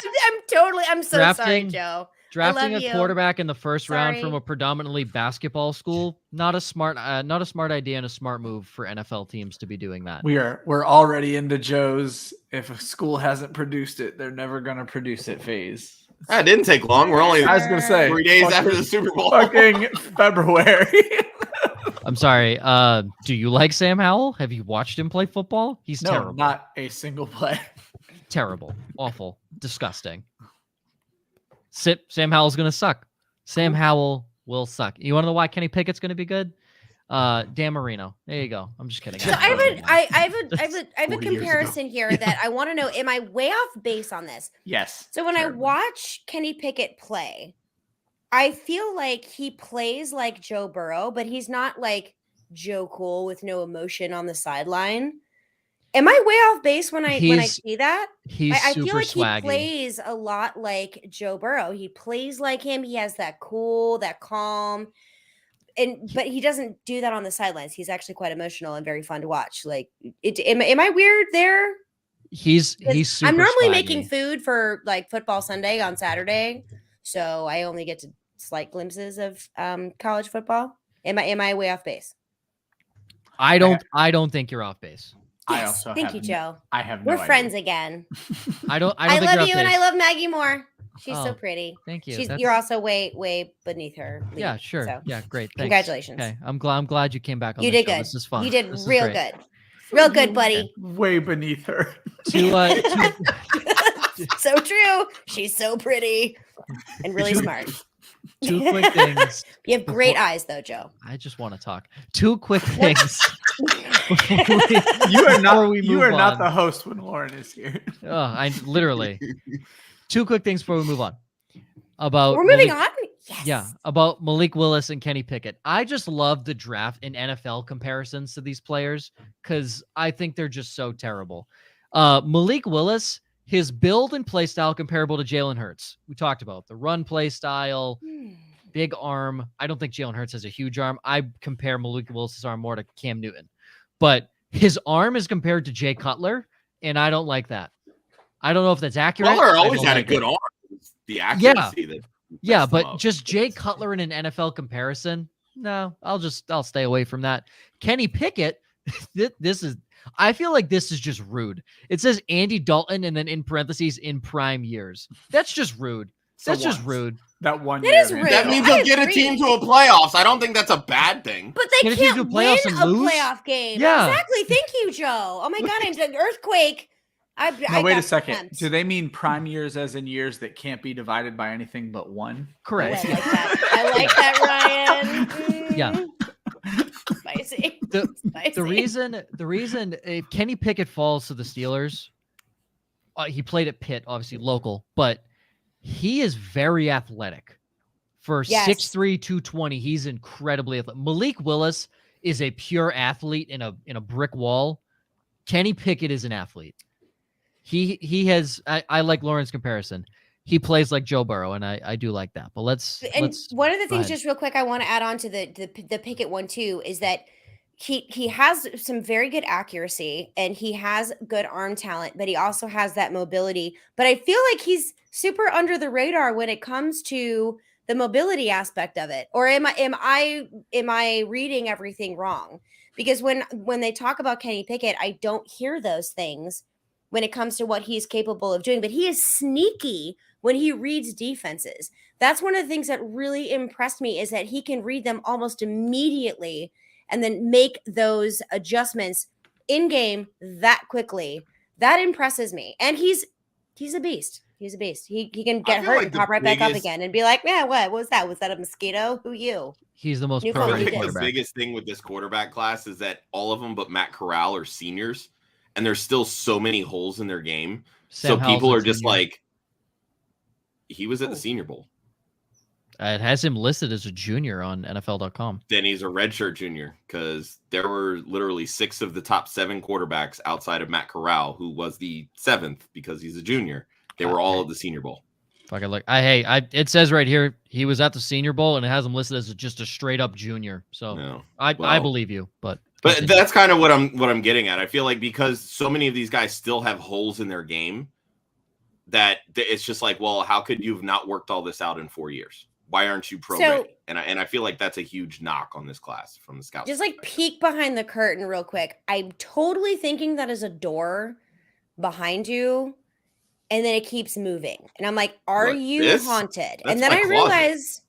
I'm so sorry, drafting- Joe. drafting love a you. quarterback in the first round from Sorry. a predominantly basketball school, not a smart idea and a smart move for NFL teams to be doing that. We're already into Joe's. If a school hasn't produced it, they're never gonna produce it phase. It didn't take long. We're only I was gonna say 3 days after fucking- the Super Bowl. Fucking February. I'm sorry. Do you like Sam Howell? Have you watched him play football? He's No, terrible. not a single play. Terrible. Awful. Disgusting. Sam Howell's gonna suck. Sam Howell will suck. You want to know why Kenny Pickett's gonna be good? Dan Marino. There you go. I'm just kidding. So I have a 40 years ago. comparison here that I want to know. Am I way off base on this? Yes. So when I Terrible. watch Kenny Pickett play, I feel like he plays like Joe Burrow, but he's not like Joe Cool with no emotion on the sideline. Am I way off base when I see that? He's I super feel like swaggy. he plays a lot like Joe Burrow. He plays like him. He has that cool, that calm, but he doesn't do that on the sidelines. He's actually quite emotional and very fun to watch. Like, am I weird there? He's super I'm normally swaggy. making food for like football Sunday on Saturday, so I only get to slight glimpses of college football. Am I way off base? I don't think you're off base. I Yes. also Thank have you, Joe. I have no We're idea. friends again. I don't I think love you're you, off and base. I love Maggie more. She's Oh, so pretty. Thank you. You're also way beneath her. league, Yeah, sure. so. Yeah, great. Thanks. Congratulations. Okay, I'm glad you came back on You the did show. good. This is fun. You did This is real great. good. Real good, buddy. Way beneath her. So true. She's so pretty and really smart. Two quick things. You have great eyes, though, Joe. I just want to talk. Two quick things. You are not. we You move are not on. the host when Lauren is here. I literally. Two quick things before we move on. About We're moving Malik- on. Yes. Yeah, about Malik Willis and Kenny Pickett. I just love the draft in NFL comparisons to these players because I think they're just so terrible. Malik Willis, his build and play style comparable to Jalen Hurts. We talked about the run play style, big arm. I don't think Jalen Hurts has a huge arm. I compare Malik Willis's arm more to Cam Newton, but his arm is compared to Jay Cutler, and I don't like that. I don't know if that's accurate. Butler I always don't had a like good it. arm. It's the accuracy that Yeah, messed him but up. just Jay Cutler in an NFL comparison, no, I'll stay away from that. Kenny Pickett, I feel like this is just rude. It says Andy Dalton and then in parentheses in prime years. That's just rude. That's just once. rude. That one That year. is man. rude. That means I he'll get a agree. team to a playoffs. I don't think that's a bad thing. But they Get a team can't to playoffs win and a lose? playoff game. Yeah. Exactly. Thank you, Joe. Oh my God, I'm an earthquake. No, wait a second. Do they mean prime years as in years that can't be divided by anything but one? Correct. I like that, Ryan. Yeah. Spicy. The reason if Kenny Pickett falls to the Steelers, he played at Pitt, obviously local, but he is very athletic. For 6'3", 220, he's incredibly athletic. Malik Willis is a pure athlete in a brick wall. Kenny Pickett is an athlete. He has I like Lauren's comparison. He plays like Joe Burrow, and I do like that. But let's one of the things, just real quick, I want to add on to the Pickett one too, is that he has some very good accuracy and he has good arm talent, but he also has that mobility. But I feel like he's super under the radar when it comes to the mobility aspect of it. Or am I reading everything wrong? Because when they talk about Kenny Pickett, I don't hear those things when it comes to what he's capable of doing. But he is sneaky when he reads defenses. That's one of the things that really impressed me, is that he can read them almost immediately and then make those adjustments in game that quickly. That impresses me. And he's a beast. He's a beast. He can get hurt and pop right back up again and be like, yeah, what was that? Was that a mosquito? Who you? He's the most perfect quarterback. The biggest thing with this quarterback class is that all of them but Matt Corral are seniors, and there's still so many holes in their game. So people are just like, he was at the Senior Bowl. It has him listed as a junior on NFL.com. Then he's a redshirt junior, because there were literally 6 of the top 7 quarterbacks outside of Matt Corral, who was the 7th because he's a junior. They were all at the Senior Bowl. Fucking look. It says right here he was at the Senior Bowl, and it has him listed as just a straight up junior. So no. I believe you, but that's kind of what I'm getting at. I feel like because so many of these guys still have holes in their game, that it's just like, well, how could you have not worked all this out in 4 years? Why aren't you pro ready? And I feel like that's a huge knock on this class from the scouts. Just like peek behind the curtain real quick. I'm totally thinking that is a door behind you, and then it keeps moving. And I'm like, are you haunted? And then I realize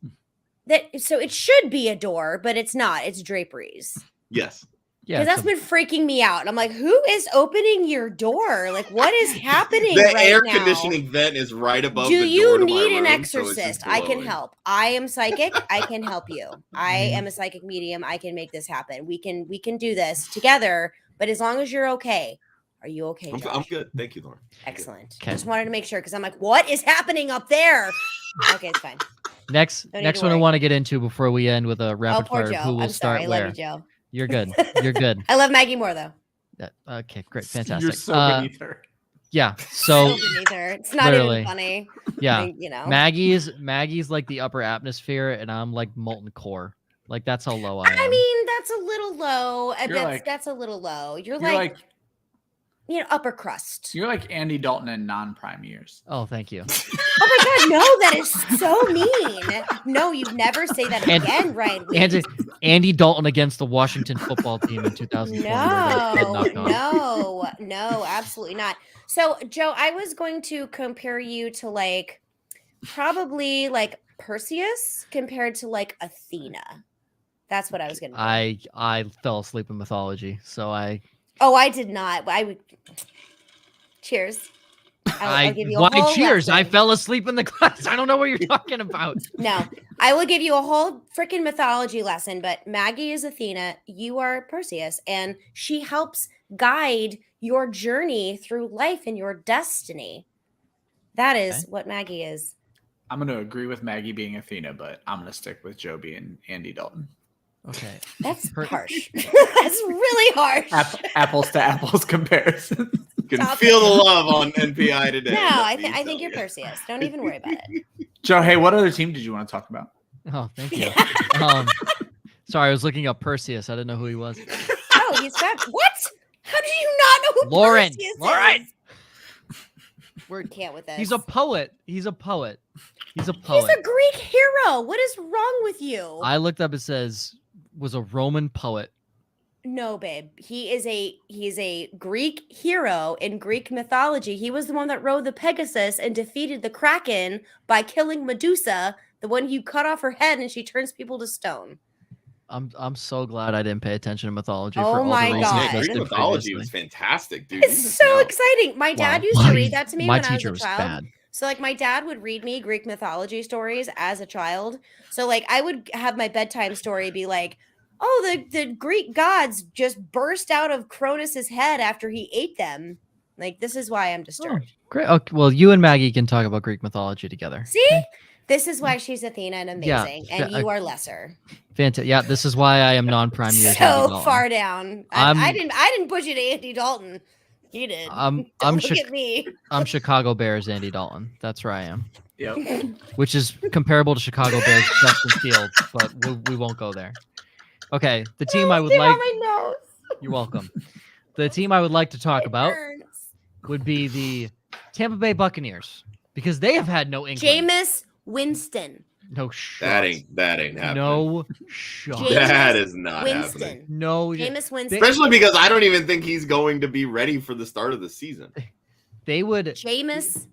that, so it should be a door, but it's not. It's draperies. Yes. Yeah, because that's been freaking me out. And I'm like, who is opening your door? Like, what is happening the right air now? Conditioning vent is right above Do the door. you to need my an room, exorcist? I can help. I am psychic. I can help you. I am a psychic medium. I can make this happen. We can do this together. But as long as you're okay. Are you okay, Josh? I'm good. Thank you, Lauren. Excellent. Okay. Just wanted to make sure, because I'm like, what is happening up there? Okay, it's fine. Next one I want to get into before we end with a rapid fire. Joe. Who will start where? I love you, Joe. You're good. You're good. I love Maggie more, though. Okay, great. Fantastic. You're so beneath her. Yeah. So beneath her. It's not even funny. Yeah. Maggie's like the upper atmosphere, and I'm like molten core. Like, that's how low I am. I mean, that's a little low. That's a little low. You're like upper crust. You're like Andy Dalton in non-prime years. Oh, thank you. Oh my God, no, that is so mean. No, you never say that again, Ryan. Andy Dalton against the Washington football team in 2020. No, absolutely not. So, Joe, I was going to compare you to probably Perseus compared to Athena. That's what I was going to do. I fell asleep in mythology, so I... Oh, I did not. Cheers. I'll give you a whole cheers? lesson. I fell asleep in the class. I don't know what you're talking about. No, I will give you a whole freaking mythology lesson, but Maggie is Athena. You are Perseus, and she helps guide your journey through life and your destiny. That is what Maggie is. I'm going to agree with Maggie being Athena, but I'm going to stick with Joe being Andy Dalton. Okay. That's harsh. That's really harsh. Apples to apples comparison. You can feel the love on NPI today. No, I think you're Perseus. Don't even worry about it. Joe, hey, what other team did you want to talk about? Oh, thank you. Sorry, I was looking up Perseus. I didn't know who he was. Oh, he's got what? How do you not know who Lauren? Perseus Lauren. is? We can't with this. He's a poet. He's a poet. He's a Greek hero. What is wrong with you? I looked up. It says was a Roman poet. No, babe. He is a Greek hero in Greek mythology. He was the one that rode the Pegasus and defeated the Kraken by killing Medusa, the one who cut off her head and she turns people to stone. I'm so glad I didn't pay attention to mythology Oh for all my the reasons God. Greek listed mythology previously. was fantastic, dude. It's so exciting. My dad Wow. used to read that to me My when I was teacher a was child. bad. So like my dad would read me Greek mythology stories as a child. So like I would have my bedtime story be like, oh, the Greek gods just burst out of Cronus's head after he ate them. Like this is why I'm disturbed. Great. Okay, well, you and Maggie can talk about Greek mythology together. See? This is why she's Athena and Yeah, amazing, and you are lesser. Fantastic. Yeah, this is why I am non-prime years. So Andy Dalton. far down. I didn't push you to Andy Dalton. You did. I'm Don't look at me. I'm Chicago Bears Andy Dalton. That's where I am. Yep. Which is comparable to Chicago Bears Justin Fields, but we won't go there. Okay, the team I would like. My nose. You're welcome. The team I would like to talk about Burns. would be the Tampa Bay Buccaneers because they have had no inkling. Jameis Winston. No shot. That ain't happening. No shot. Jameis That is not Winston. happening. No. Jameis Winston. Especially because I don't even think he's going to be ready for the start of the season. They would. Jameis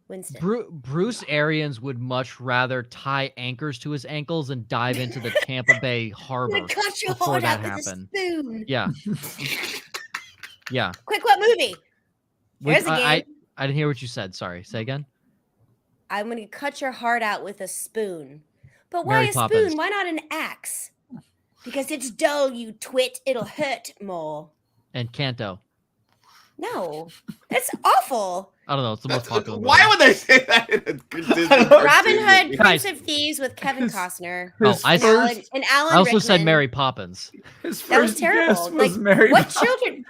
Winston. Bruce Arians would much rather tie anchors to his ankles and dive into the Tampa Bay harbor I'm gonna cut your before heart that out with a happened. spoon. Yeah. Yeah. Quick, what movie? There's a I game. didn't hear what you said. Sorry. Say again. I'm gonna cut your heart out with a spoon. But why Mary a Poppins. spoon? Why not an axe? Because it's dull, you twit. It'll hurt more. And Canto. No, that's awful. I don't know. It's the most popular. Why movie. would they say that in a Disney Robin cartoon Hood, movie? Prince Guys. of Thieves with Kevin Costner. Oh, His I And said- first- Alan I also said Rickman. Mary Poppins. His That was first terrible. guess was Like, Mary what Poppins. children?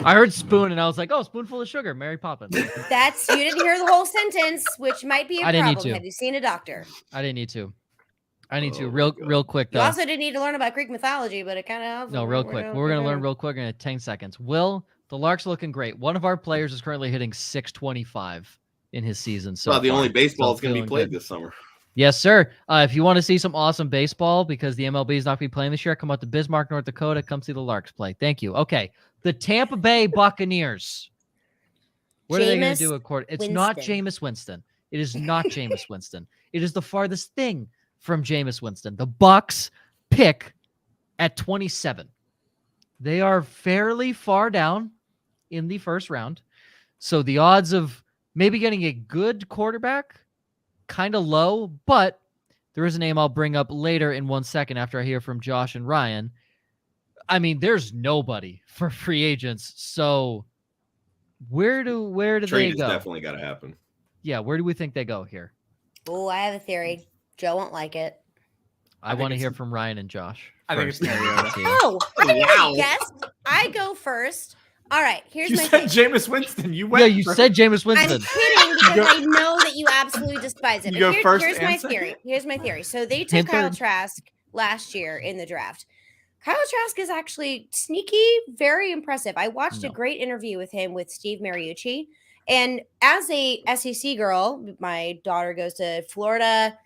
I heard spoon and I was like, oh, spoonful of sugar, Mary Poppins. That's you didn't hear the whole sentence, which might be a I didn't need problem. to. Have you seen a doctor? I didn't need to. I need to. Oh, Real God. real quick You though. also didn't need to learn about Greek mythology, but it kind of No, real quick. We're gonna learn real quick in 10 seconds. Will, the Larks looking great. One of our players is currently hitting 625 in his season. So Well, the only baseball So that's going to be feeling played good. this summer. Yes, sir. If you want to see some awesome baseball because the MLB is not going to be playing this year, come out to Bismarck, North Dakota. Come see the Larks play. Thank you. Okay. The Tampa Bay Buccaneers. What are they going Jameis to do? It's not Winston. Jameis Winston. It is not Jameis Winston. It is the farthest thing from Jameis Winston. The Bucks pick at 27. They are fairly far down in the first round. So the odds of maybe getting a good quarterback kind of low, but there is a name I'll bring up later in 1 second after I hear from Josh and Ryan. I mean, there's nobody for free agents. So where do Trade they has go? definitely got to happen. Yeah, where do we think they go here? Oh, I have a theory. Joe won't like it. I think want to it's- hear from Ryan and Josh. I think it's first, then Mariota. to you. Oh, I'm Wow. a guest. I go first. All right, here's You my said thing. Jameis Winston. You went. Yeah, you first. said Jameis I'm Winston. kidding because go- I know that you absolutely despise it. You But go first here's and my second? theory. Here's my theory. So they And took Kyle third. Trask last year in the draft. Kyle Trask is actually sneaky, very impressive. I watched a No. great interview with him with Steve Mariucci. And as a SEC girl, my daughter goes to Florida.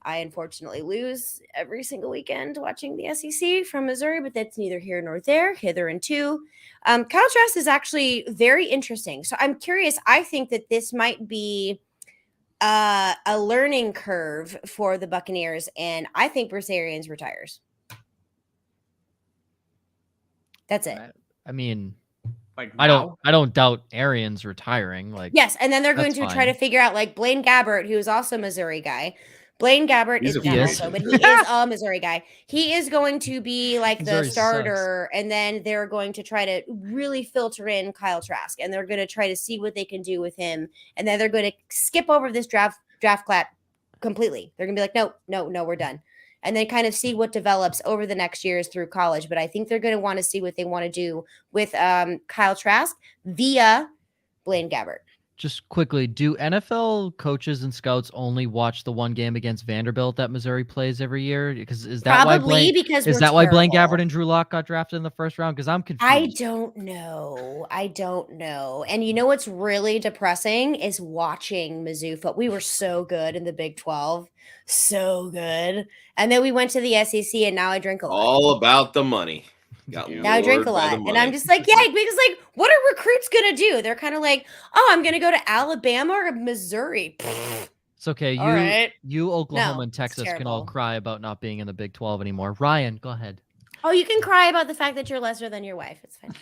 I unfortunately lose every single weekend watching the SEC from Missouri, but that's neither here nor there, hither and to. Kyle Trask is actually very interesting. So I'm curious. I think that this might be a learning curve for the Buccaneers, and I think Bruce Arians retires. That's it. I mean, Like I now? don't doubt Arians retiring. Like, Yes, and then they're going That's to try to fine. figure out like Blaine Gabbert, who's also a Missouri guy. Blaine Gabbert He's is a not free also, agent. but he is a Missouri guy. He is going to be like the Missouri starter, and then they're going to try to really filter in Kyle Trask, and they're going to try to see what they can do with him, and then they're going to skip over this draft class completely. They're going to be like, no, we're done, and then kind of see what develops over the next years through college. But I think they're going to want to see what they want to do with Kyle Trask via Blaine Gabbert. just quickly, do NFL coaches and scouts only watch the one game against Vanderbilt that Missouri plays every year? Because is that why Probably Blaine, because is we're that why Blaine terrible. Gabbert and Drew Lock got drafted in the first round? Because I'm confused. I don't know. And you know what's really depressing is watching Mizzou football. We were so good in the Big 12. So good. And then we went to the SEC, and now I drink a lot. All about the money. Got Now I drink a lured by lot. the And money. I'm just like, yeah, because like, what are recruits going to do? They're kind of like, oh, I'm going to go to Alabama or Missouri. Pfft, It's okay. All right. You Oklahoma No, and it's Texas can all terrible. cry about not being in the Big 12 anymore. Ryan, go ahead. Oh, you can cry about the fact that you're lesser than your wife. It's fine.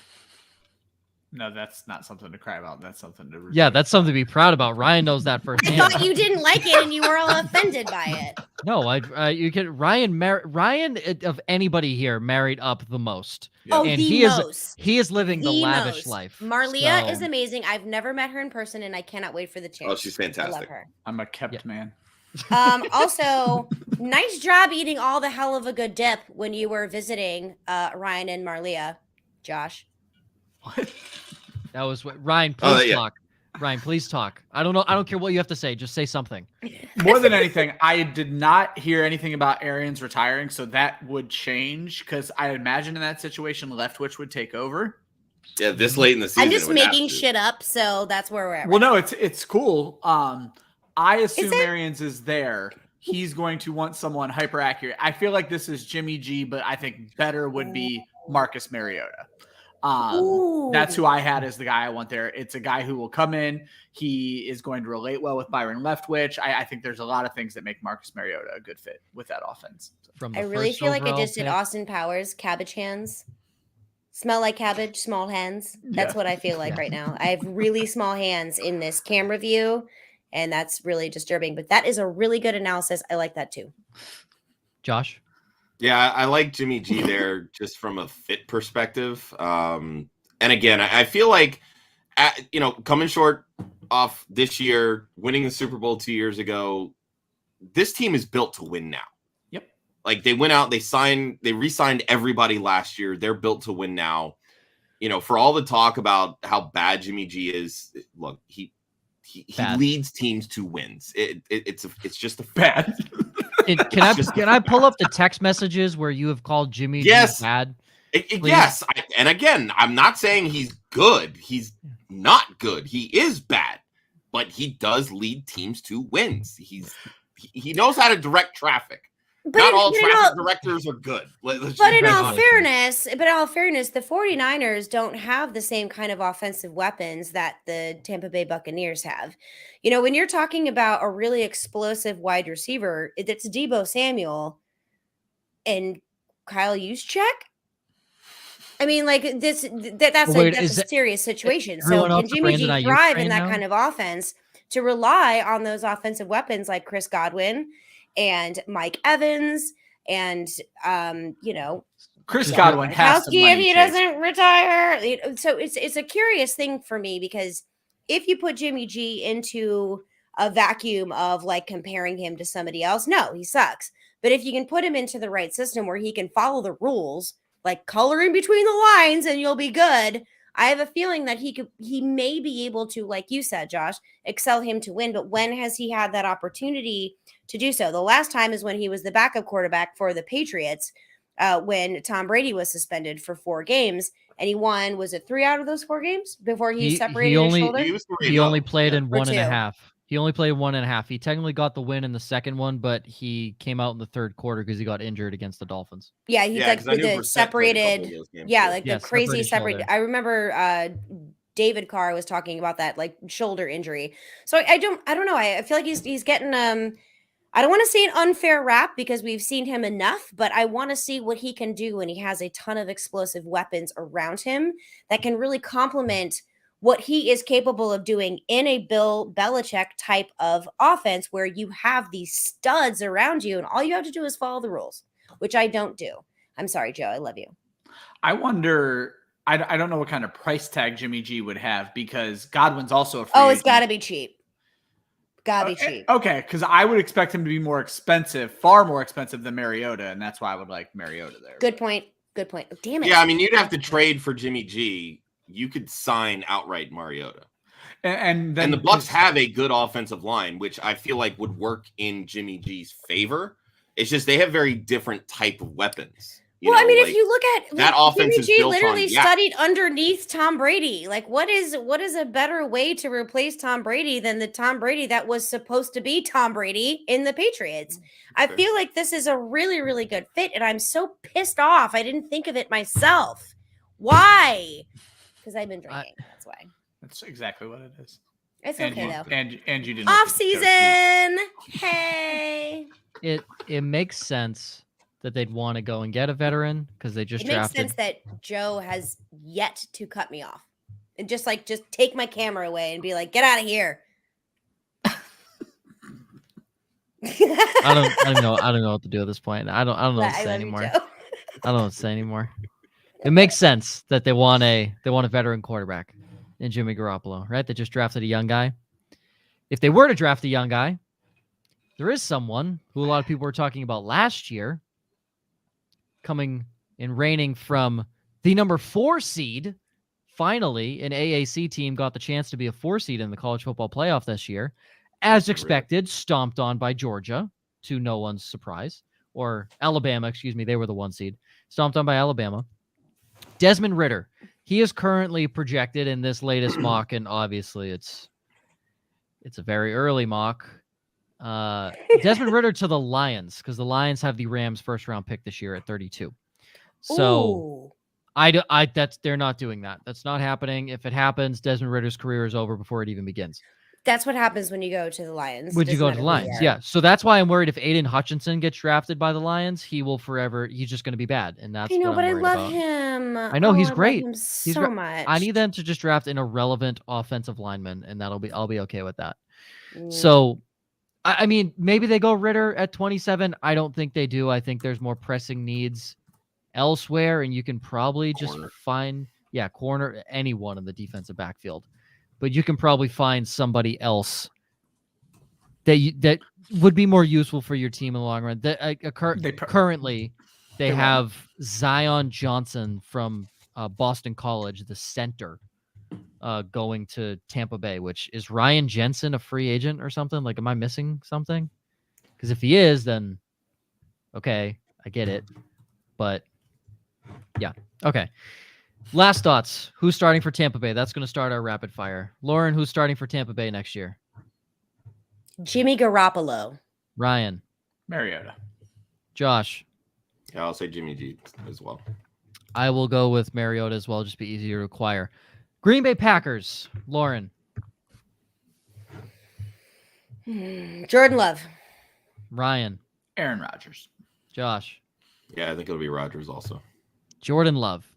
No, that's not something to cry about. That's something to Yeah, that's something to be proud about. Ryan knows that I firsthand. thought you didn't like it and you were all offended by it. No, you can. Ryan of anybody here married up the most. Oh, and the most. He is living the lavish most. life. Marlia is So- amazing. I've never met her in person, and I cannot wait for the chance. Oh, she's I love fantastic. her. I'm a kept man. Also, nice job eating all the hell of a good dip when you were visiting Ryan and Marlia, Josh. What? That was what Ryan. Oh, Please yeah. talk. Ryan, please talk. I don't know. I don't care what you have to say. Just say something. More than anything, I did not hear anything about Arians retiring, so that would change because I imagine in that situation, Leftwich would take over. Yeah, this late in the season. I'm just it would have making to. shit up, so that's where we're at. Well, no, it's cool. I assume it? Arians is there. He's going to want someone hyper accurate. I feel like this is Jimmy G, but I think better would be Marcus Mariota. That's who I had as the guy I want there. It's a guy who will come in. He is going to relate well with Byron Leftwich. I think there's a lot of things that make Marcus Mariota a good fit with that offense. From the I really first feel like I overall just did pick. Austin Powers, cabbage hands. Smell like cabbage, small hands. That's Yeah. what I feel like right now. I have really small hands in this camera view, and that's really disturbing. But that is a really good analysis. I like that too. Josh. Yeah, I like Jimmy G there just from a fit perspective. And again, I feel like, coming short off this year, winning the Super Bowl 2 years ago, this team is built to win now. Yep. Like they went out, they re-signed everybody last year. They're built to win now. For all the talk about how bad Jimmy G is, look, he leads teams to wins. It's just a Bad. Can I pull up the text messages where you have called Jimmy G Yes. bad? Yes. And again, I'm not saying he's good. He's not good. He is bad, but he does lead teams to wins. He knows how to direct traffic. But Not all traffic directors are good. Let's just But in be all honest. fairness, the 49ers don't have the same kind of offensive weapons that the Tampa Bay Buccaneers have. When you're talking about a really explosive wide receiver, it's Deebo Samuel and Kyle Juszczyk. I mean, like that's a serious situation. So everyone can off the Jimmy G Brandon Ayuk thrive train in that now? kind of offense to rely on those offensive weapons like Chris Godwin and Mike Evans and Chris Godwin has some Gronkowski if money he chase. doesn't retire. So it's a curious thing for me because if you put Jimmy G into a vacuum of like comparing him to somebody else, no, he sucks. But if you can put him into the right system where he can follow the rules, like coloring between the lines, and you'll be good. I have a feeling that he may be able to, like you said, Josh, excel him to win. But when has he had that opportunity to do so? The last time is when he was the backup quarterback for the Patriots, when Tom Brady was suspended for 4 games, and he won. Was it 3 out of those 4 games before he separated his shoulder? He only played in Or 1.5. He only played 1.5. He technically got the win in the second one, but he came out in the third quarter because he got injured against the Dolphins. Yeah, he's like 'cause I knew with the Brissett played a couple of separated. those games, Yeah, too. like Yeah, the crazy separated shoulder. I remember David Carr was talking about that like shoulder injury. So I don't know. I feel like he's getting I don't want to say an unfair rap because we've seen him enough, but I want to see what he can do when he has a ton of explosive weapons around him that can really complement what he is capable of doing in a Bill Belichick type of offense where you have these studs around you and all you have to do is follow the rules, which I don't do. I'm sorry, Joe. I love you. I wonder. I don't know what kind of price tag Jimmy G would have because Godwin's also a free Oh, it's agent. got to be cheap. Gotta be cheap. Okay, because I would expect him to be more expensive, far more expensive than Mariota, and that's why I would like Mariota there. Good point. Good point. Oh, damn it. Yeah, I mean, you'd have to trade for Jimmy G. You could sign outright Mariota. And then And the Bucs have a good offensive line, which I feel like would work in Jimmy G's favor. It's just they have very different type of weapons. Well, I mean, if you look at that offense Jimmy is G built literally on, yeah. studied underneath Tom Brady. Like, what is a better way to replace Tom Brady than the Tom Brady that was supposed to be Tom Brady in the Patriots? I feel like this is a really, really good fit, and I'm so pissed off. I didn't think of it myself. Why? Because I've been drinking. That's why. That's exactly what it is. It's And okay you, though. and you didn't. Off season. Hey. It makes sense that they'd want to go and get a veteran because they just It makes drafted. sense that Joe has yet to cut me off and just take my camera away and be like, get out of here. I don't know what to do at this point. I don't know what to I say love you, anymore. Joe. I don't know what to say anymore. It makes sense that they want a veteran quarterback in Jimmy Garoppolo, right? They just drafted a young guy. If they were to draft a young guy, there is someone who a lot of people were talking about last year coming and reigning from the number 4 seed. Finally, an AAC team got the chance to be a 4 seed in the college football playoff this year. As expected, stomped on by Georgia, to no one's surprise. Or Alabama, excuse me. They were the 1 seed. Stomped on by Alabama. Desmond Ridder. He is currently projected in this latest mock, and obviously it's a very early mock. Desmond Ridder to the Lions, because the Lions have the Rams first-round pick this year at 32. So Ooh. they're not doing that. That's not happening. If it happens, Desmond Ritter's career is over before it even begins. That's what happens when you go to the Lions. Would you Doesn't go to matter the who Lions? they are. Yeah. So that's why I'm worried if Aiden Hutchinson gets drafted by the Lions, he's just going to be bad. And that's I know, what but I'm I worried love about. him. I know, he's I love great. him He's so great. much. I need them to just draft an irrelevant offensive lineman, and I'll be okay with that. Mm. So, I mean, maybe they go Ridder at 27. I don't think they do. I think there's more pressing needs elsewhere, and you can probably just find, corner, anyone in the defensive backfield. But you can probably find somebody else that would be more useful for your team in the long run. Currently, they have Zion Johnson from Boston College, the center, going to Tampa Bay, which is Ryan Jensen a free agent or something? Like, am I missing something? Because if he is, then okay, I get it. But yeah, okay. Last thoughts. Who's starting for Tampa Bay? That's going to start our rapid fire. Lauren, who's starting for Tampa Bay next year? Jimmy Garoppolo. Ryan. Mariota. Josh. Yeah, I'll say Jimmy G as well. I will go with Mariota as well. Just be easier to acquire. Green Bay Packers. Lauren. Jordan Love. Ryan. Aaron Rodgers. Josh. Yeah, I think it'll be Rodgers also. Jordan Love.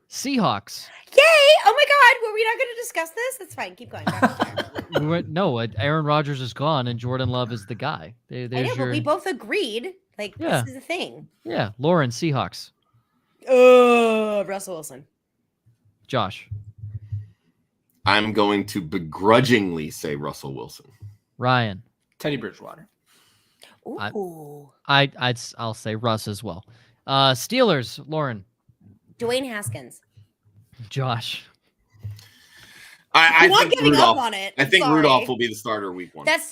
Seahawks. Yay! Oh my God, were we not going to discuss this? That's fine. Keep going. No, Aaron Rodgers is gone, and Jordan Love is the guy. I know, but we both agreed. This is the thing. Yeah, Lauren, Seahawks. Russell Wilson. Josh. I'm going to begrudgingly say Russell Wilson. Ryan. Teddy Bridgewater. Ooh. I'll say Russ as well. Steelers. Lauren. Dwayne Haskins. Josh. I not think giving Rudolph, up on it. I think Sorry. Rudolph will be the starter week 1. That's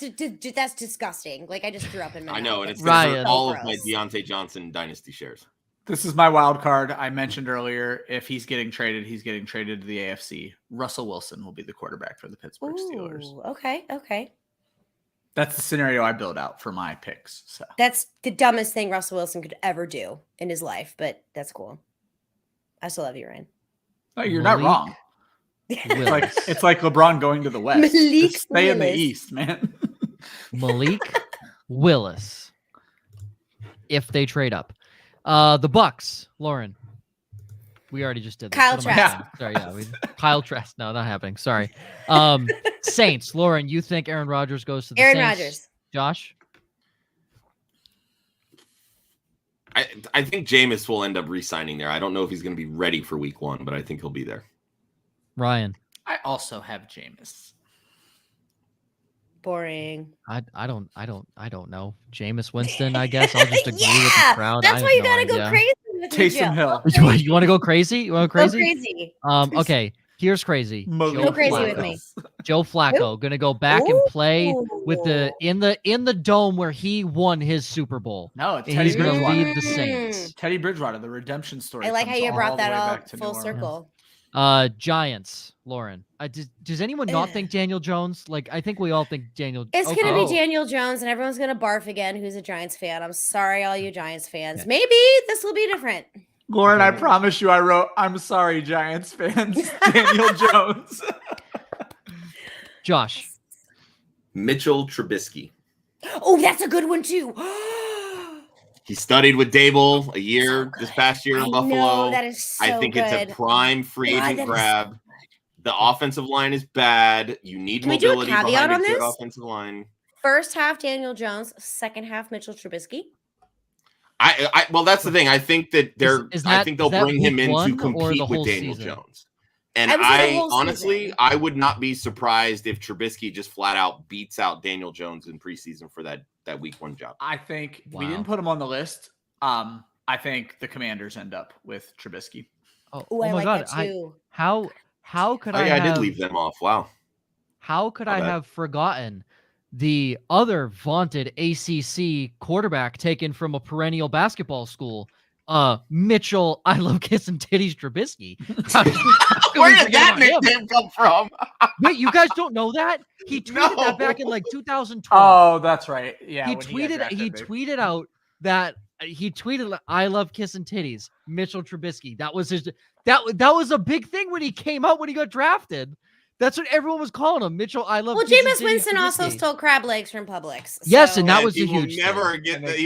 disgusting. Like, I just threw up in my I know, mouth. and it's That's going to Ryan. hurt all of gross. my Deontay Johnson dynasty shares. This is my wild card. I mentioned earlier, if he's getting traded, he's getting traded to the AFC. Russell Wilson will be the quarterback for the Pittsburgh Steelers. Ooh, okay. That's the scenario I built out for my picks. So That's the dumbest thing Russell Wilson could ever do in his life, but that's cool. I still love you, Ryan. no, you're not wrong. Willis. It's like LeBron going to the West. Malik Just stay in the Willis. East, man. Malik Willis. If they trade up. The Bucks. Lauren. We already just did this. Kyle What am I Trask. saying? Sorry, yeah. Kyle Trask. No, not happening. Sorry. Saints. Lauren, you think Aaron Rodgers goes to the Aaron Saints? Rodgers. Josh? I think Jameis will end up re-signing there. I don't know if he's going to be ready for week 1, but I think he'll be there. Ryan? I also have Jameis. Boring. I don't know. Jameis Winston, I guess. I'll just agree with Yeah, the crowd. that's I why have you no gotta go idea. crazy with me, Taysom Joe. Hill. You want to go crazy? You want to go Go crazy? crazy. Okay. Here's crazy. Go crazy with me. Joe Flacco gonna go back and play with the in the dome where he won his Super Bowl. No, it's And Teddy he's gonna Bridgewater. lead the Saints. Teddy Bridgewater, the redemption story. I like how comes you brought all that the way all back to full New Orleans. circle. Giants, Lauren. Does anyone not think Daniel Jones? Like, I think we all think Daniel. It's okay. gonna be Daniel Jones, and everyone's gonna barf again. Who's a Giants fan? I'm sorry, all you Giants fans. Okay. Maybe this will be different. Lauren, I promise you, I wrote, "I'm sorry, Giants fans." Daniel Jones. Josh. Mitchell Trubisky. Oh, that's a good one too. He studied with Dable a year So this past year in I Buffalo. know, that is so I think good. it's a prime free God, agent that is grab. The offensive line is bad. You need Can we do a mobility caveat behind a on good this? offensive line. First half Daniel Jones, second half Mitchell Trubisky. Well, that's the thing. I think that I think they'll bring him in to compete with Daniel Jones. And I honestly, I would not be surprised if Trubisky just flat out beats out Daniel Jones in preseason for that week 1 job. I think we didn't put him on the list. I think the Commanders end up with Trubisky. Oh, I my like God. that too. How could I did leave them off. Wow. How could I have forgotten the other vaunted ACC quarterback taken from a perennial basketball school, Mitchell, I love kissing titties Trubisky. Where did that nickname come from? Wait, you guys don't know that? He tweeted that back in like 2012. Oh, that's right. Yeah. He tweeted out that he tweeted, "I love kissing titties, Mitchell Trubisky." That was his. That was a big thing when he came out when he got drafted. That's what everyone was calling him, Mitchell. I love. Well, kissing Jameis titties, Winston Trubisky. also stole crab legs from Publix. Yes, and that was he a huge. He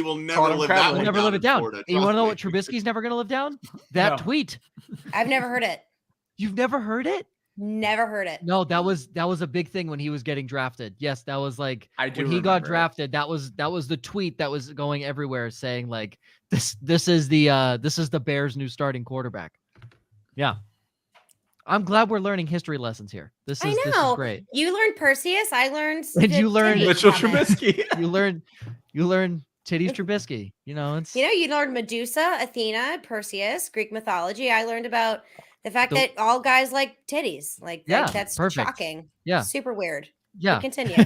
will never live that. He'll one never down live it down. Florida, And you want to know what Trubisky's never going to live down? That tweet. I've never heard it. You've never heard it? Never heard it. No, that was a big thing when he was getting drafted. Yes, that was like when he got drafted. That was the tweet that was going everywhere, saying like this is the Bears' new starting quarterback. Yeah, I'm glad we're learning history lessons here. This is great. You learned Perseus. I learned. And you learned Mitchell Trubisky. you learned titties Trubisky. You know, you learned Medusa, Athena, Perseus, Greek mythology. I learned about the fact that all guys like titties. Like that's perfect. Shocking. Yeah. Super weird. Yeah. But continue.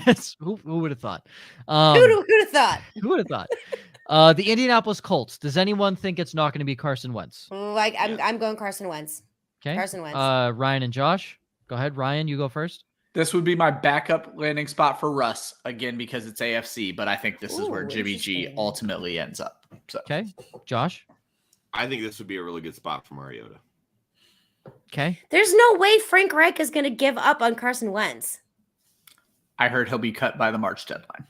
Who would have thought? Who would have thought? Who would have thought? The Indianapolis Colts. Does anyone think it's not going to be Carson Wentz? I'm going Carson Wentz. Okay. Carson Wentz. Ryan and Josh. Go ahead. Ryan, you go first. This would be my backup landing spot for Russ, again, because it's AFC, but I think this is where Jimmy G ultimately ends up. So. Okay. Josh? I think this would be a really good spot for Mariota. Okay. There's no way Frank Reich is going to give up on Carson Wentz. I heard he'll be cut by the March deadline.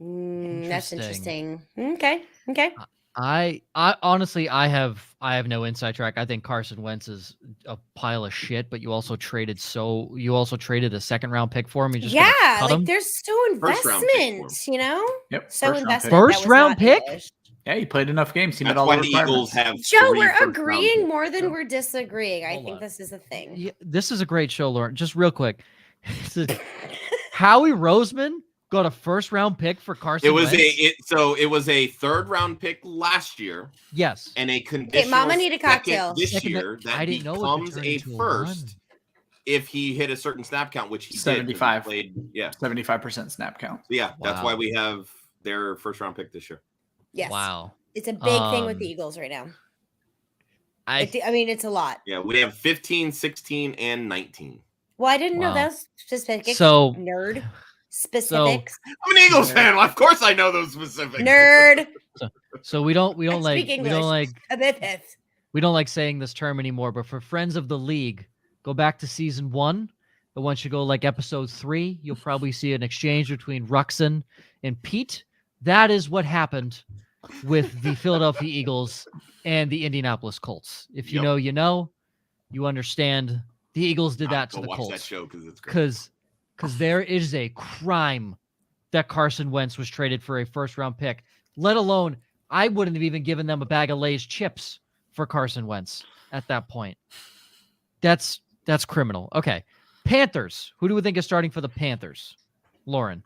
Wow. That's interesting. Okay. I honestly, I have no inside track. I think Carson Wentz is a pile of shit, but you also traded a second round pick for him. You just cut him? There's so investment, you know? Yep. So investment. First round pick? Yeah, he played enough games. He That's met all why the the requirements. Eagles have. Joe, we're agreeing more than we're disagreeing. I think this is a thing. Yeah, this is a great show, Lauren. Just real quick. Howie Roseman got a first round pick for Carson Wentz. It was a third round pick last year. Yes. And a conditional Mama need a cocktail. this year that becomes a first if he hit a certain snap count, which he 75 did. He played, 75% snap count. Yeah, that's why we have their first round pick this year. Yes. Wow. It's a big thing with the Eagles right now. I mean, it's a lot. Yeah, we have 15, 16, and 19. Well, I didn't know those specifics. So nerd specifics. I'm an Eagles fan. Of course, I know those specifics. Nerd. So we don't like we don't like saying this term anymore. But for friends of the league, go back to season 1. But once you go like episode 3, you'll probably see an exchange between Ruxin and Pete. That is what happened with the Philadelphia Eagles and the Indianapolis Colts. If you know, you know. You understand. The Eagles did that to the Colts. That show because it's great. Because there is a crime that Carson Wentz was traded for a first-round pick. Let alone, I wouldn't have even given them a bag of Lay's chips for Carson Wentz at that point. That's criminal. Okay, Panthers. Who do we think is starting for the Panthers? Lauren.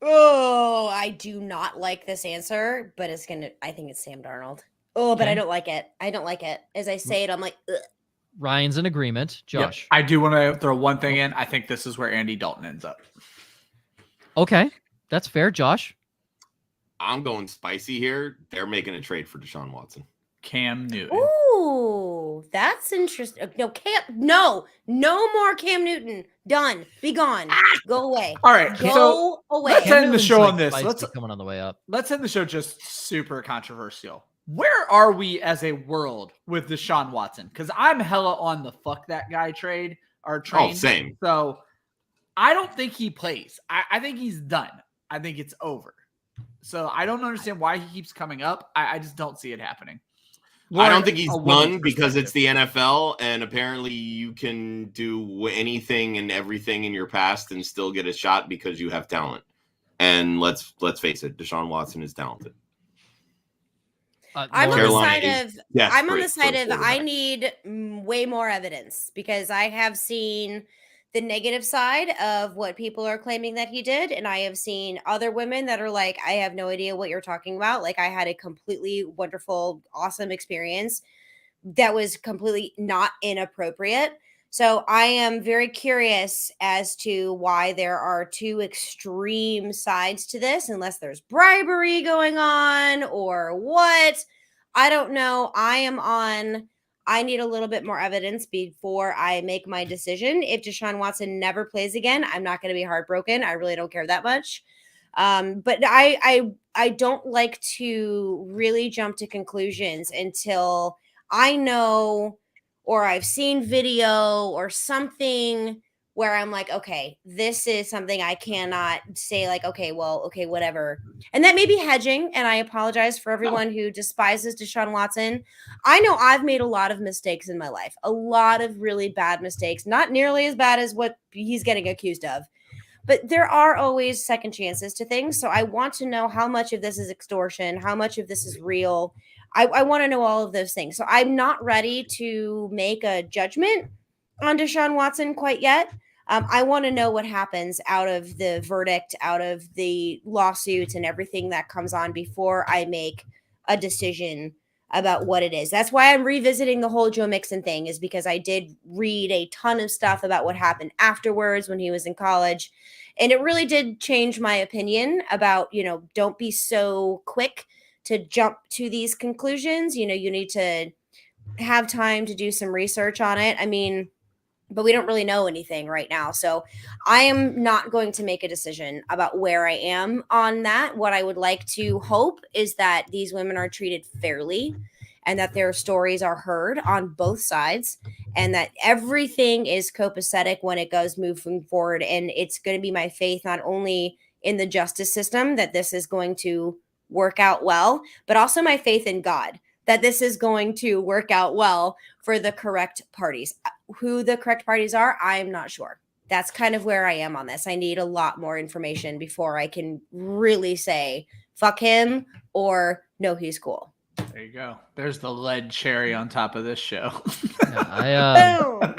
Oh, I do not like this answer, but I think it's Sam Darnold. Oh, but I don't like it. As I say it, I'm like, ugh. Ryan's in agreement. Josh. Yep. I do want to throw one thing in. I think this is where Andy Dalton ends up. Okay. That's fair. Josh. I'm going spicy here. They're making a trade for Deshaun Watson. Cam Newton. Ooh, that's interesting. No more Cam Newton. Done. Be gone. Go away. All right. Go away. Let's end the show on this. Let's coming on the way up. Let's end the show just super controversial. Where are we as a world with Deshaun Watson? Because I'm hella on the fuck that guy trade or train. Oh, same. So I don't think he plays. I think he's done. I think it's over. So I don't understand why he keeps coming up. I just don't see it happening. I don't think he's done because it's the NFL, and apparently you can do anything and everything in your past and still get a shot because you have talent. And let's face it, Deshaun Watson is talented. I'm on the side of I quarterback. need way more evidence because I have seen the negative side of what people are claiming that he did. And I have seen other women that are like, I have no idea what you're talking about. Like, I had a completely wonderful, awesome experience that was completely not inappropriate. So I am very curious as to why there are two extreme sides to this, unless there's bribery going on or what. I don't know. I need a little bit more evidence before I make my decision. If Deshaun Watson never plays again, I'm not going to be heartbroken. I really don't care that much. But I don't like to really jump to conclusions until I know or I've seen video or something where I'm like, okay, this is something I cannot say like, okay, whatever. And that may be hedging. And I apologize for everyone who despises Deshaun Watson. I know I've made a lot of mistakes in my life, a lot of really bad mistakes, not nearly as bad as what he's getting accused of. But there are always second chances to things. So I want to know how much of this is extortion, how much of this is real. I want to know all of those things. So I'm not ready to make a judgment on Deshaun Watson quite yet. I want to know what happens out of the verdict, out of the lawsuits and everything that comes on before I make a decision about what it is. That's why I'm revisiting the whole Joe Mixon thing, is because I did read a ton of stuff about what happened afterwards when he was in college. And it really did change my opinion about, don't be so quick to jump to these conclusions. You need to have time to do some research on it. I mean, but we don't really know anything right now. So I am not going to make a decision about where I am on that. What I would like to hope is that these women are treated fairly and that their stories are heard on both sides and that everything is copacetic when it goes moving forward. And it's going to be my faith, not only in the justice system, that this is going to work out well, but also my faith in God, that this is going to work out well for the correct parties. Who the correct parties are, I'm not sure. That's kind of where I am on this. I need a lot more information before I can really say fuck him or no, he's cool. There you go. There's the lead cherry on top of this show. Boom.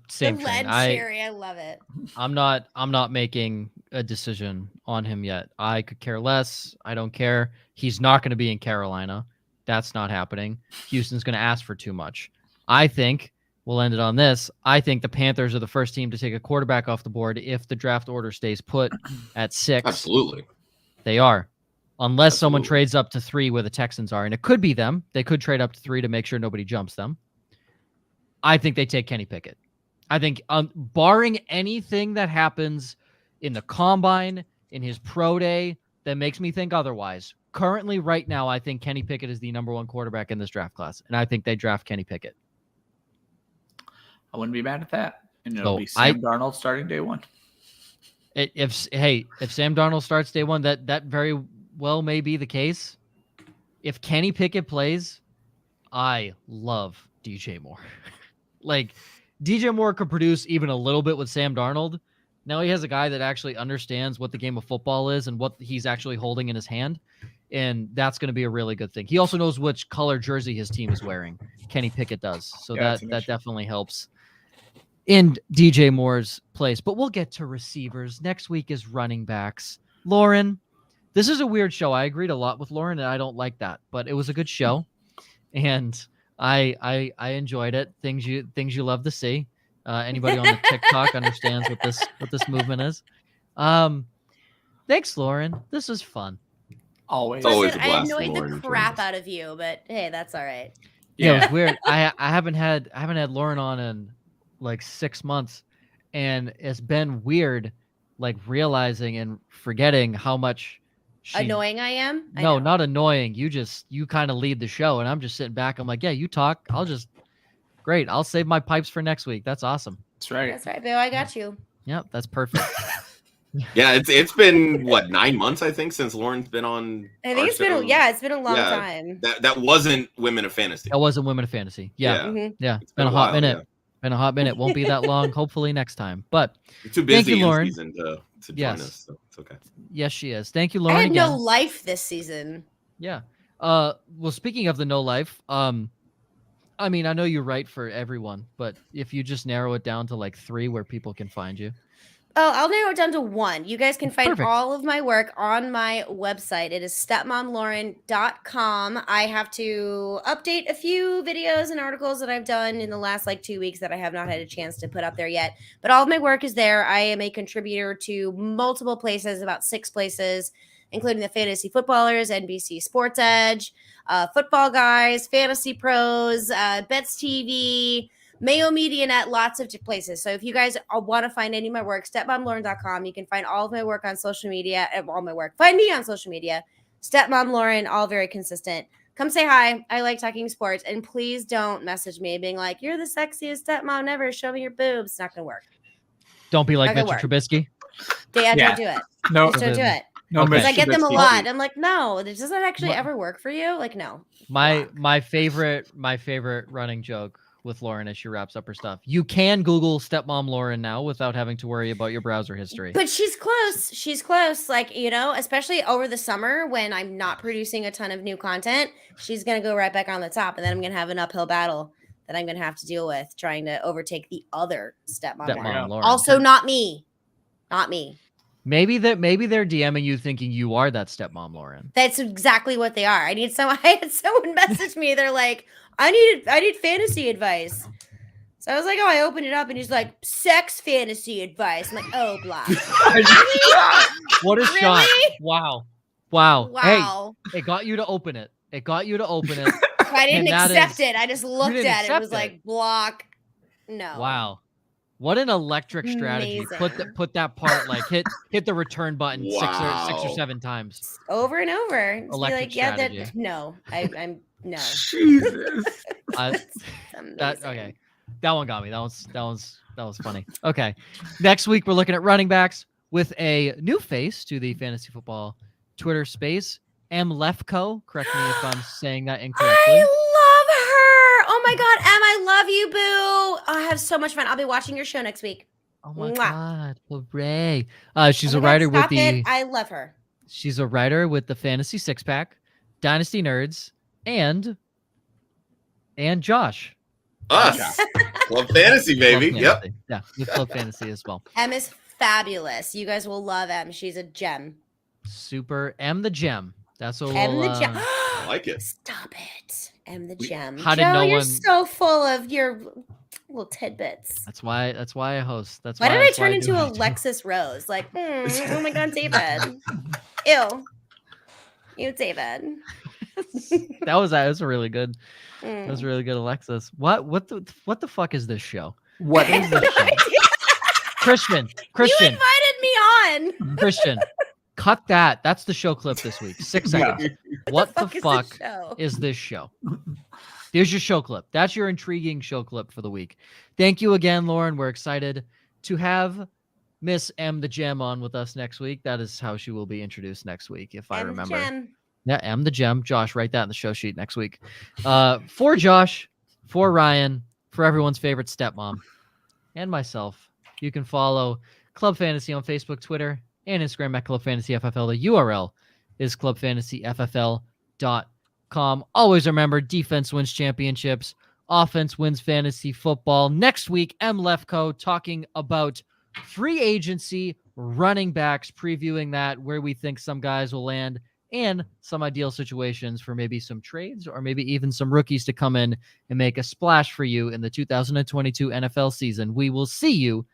Same the thing. lead cherry, I love it. I'm not making a decision on him yet. I could care less. I don't care. He's not going to be in Carolina. That's not happening. Houston's going to ask for too much. I think we'll end it on this. I think the Panthers are the first team to take a quarterback off the board if the draft order stays put at 6. Absolutely. They are. Unless someone trades up to 3 where the Texans are. And it could be them. They could trade up to 3 to make sure nobody jumps them. I think they take Kenny Pickett. I think barring anything that happens in the combine, in his pro day, that makes me think otherwise. Currently, right now, I think Kenny Pickett is the number 1 quarterback in this draft class. And I think they draft Kenny Pickett. I wouldn't be mad at that. And it'll be Sam Darnold starting day 1. If Sam Darnold starts day 1, that very well may be the case. If Kenny Pickett plays, I love DJ Moore. Like, DJ Moore could produce even a little bit with Sam Darnold. Now he has a guy that actually understands what the game of football is and what he's actually holding in his hand. And that's going to be a really good thing. He also knows which color jersey his team is wearing. Kenny Pickett does. So that definitely helps in DJ Moore's place. But we'll get to receivers. Next week is running backs. Lauren, this is a weird show. I agreed a lot with Lauren, and I don't like that. But it was a good show. And I enjoyed it. Things you love to see. Anybody on the TikTok understands what this movement is. Thanks, Lauren. This was fun. Always. It's always a I blast. annoyed the crap out of you, but hey, that's all right. Yeah, it was weird. I haven't had Lauren on in like 6 months, and it's been weird, like realizing and forgetting how much annoying I am. No, not annoying. You kind of lead the show, and I'm just sitting back. I'm like, yeah, you talk. Great. I'll save my pipes for next week. That's awesome. That's right. That's right, Bill. I got you. Yep, that's perfect. Yeah, it's been what 9 months I think since Lauren's been on. I think it's been a long time. That wasn't Women of Fantasy. That wasn't Women of Fantasy. Yeah, Mhm. yeah. It's Been a hot while, minute. yeah. Been a hot minute. Won't be that long. Hopefully next time. But You're too busy you, Lauren. in season to join Yes. us, so it's okay. yes, she is. Thank you, Lauren. I had again. no life this season. Yeah. Well, speaking of the no life, I mean, I know you write for everyone, but if you just narrow it down to like 3 where people can find you. Oh, I'll narrow it down to 1. You guys can find Perfect. all of my work on my website. It is stepmomlauren.com. I have to update a few videos and articles that I've done in the last 2 weeks that I have not had a chance to put up there yet. But all of my work is there. I am a contributor to multiple places, about 6 places, including the Fantasy Footballers, NBC Sports Edge, Football Guys, Fantasy Pros, Bets TV, Mayo Media Net, lots of places. So if you guys want to find any of my work, stepmomlauren.com. You can find all of my work on social media. All my work. Find me on social media. Stepmom Lauren, all very consistent. Come say hi. I like talking sports. And please don't message me being like, you're the sexiest stepmom ever. Show me your boobs. It's not going to work. Don't be like Not Mitchell gonna Trubisky. Yeah, Yeah. don't do it. No, Just don't do it. no. Okay. Because I Mr. get them a Trubisky. lot. I'm like, no, does that actually What? ever work for you? Like, no. My favorite running joke with Lauren as she wraps up her stuff. You can Google Stepmom Lauren now without having to worry about your browser history. But she's close. She's close. Especially over the summer when I'm not producing a ton of new content, she's going to go right back on the top. And then I'm going to have an uphill battle that I'm going to have to deal with trying to overtake the other stepmom. Lauren. Lauren. Also not me. Not me. Maybe they're DMing you thinking you are that Stepmom Lauren. That's exactly what they are. I had someone message me. They're like, I need fantasy advice. So I was like, oh, I opened it up and he's like, sex fantasy advice. I'm like, oh, blah. What a Really? shot. Wow. Hey, Wow. it got you to open it. I didn't And that accept is- it. I just looked didn't at it. It accept was it. like, block. No. Wow. What an electric strategy. Amazing. Put that part, hit the return button 6 or Wow. 7 times. Over and over. Just be Electric like, yeah, strategy. no. I'm no. Jesus. Okay. That one got me. That was funny. Okay. Next week we're looking at running backs with a new face to the fantasy football Twitter space. M. Lefko. Correct me if I'm saying that incorrectly. I love her. Oh my God, Em, I love you, boo. Oh, I have so much fun. I'll be watching your show next week. Oh my Mwah. God. Hooray. She's Oh a my God, writer with stop it. I love her. she's a writer with the Fantasy Six Pack, Dynasty Nerds, and Josh. Us. Club Fantasy, baby. Club Yep. Fantasy. Yeah, with Club Fantasy as well. Em is fabulous. You guys will love Em. She's a gem. Super M the Gem. That's what Em we'll, the gem. I like it. Stop it. Em the gem. How did Joe, no you're one- so full of your little tidbits. That's why I host. That's Why did I that's turn do into what I do. Alexis Rose? Like, oh my God, David. Ew. You, David. That was a really good. That was Mm. really good, Alexis. What the fuck is this show? What What is this show? Christian, You invited me on. Christian, cut that. That's the show clip this week. 6 Yeah. seconds. What the is fuck this show? is this show? There's your show clip. That's your intriguing show clip for the week. Thank you again, Lauren. We're excited to have Miss M the Gem on with us next week. That is how she will be introduced next week, if I Em the remember. gem. Yeah, M the Gem. Josh, write that in the show sheet next week. For Josh, for Ryan, for everyone's favorite stepmom, and myself, you can follow Club Fantasy on Facebook, Twitter, and Instagram at Club Fantasy FFL. The URL is clubfantasyffl.com. Always remember, defense wins championships. Offense wins fantasy football. Next week, M. Lefko talking about free agency running backs, previewing that, where we think some guys will land, and some ideal situations for maybe some trades or maybe even some rookies to come in and make a splash for you in the 2022 NFL season. We will see you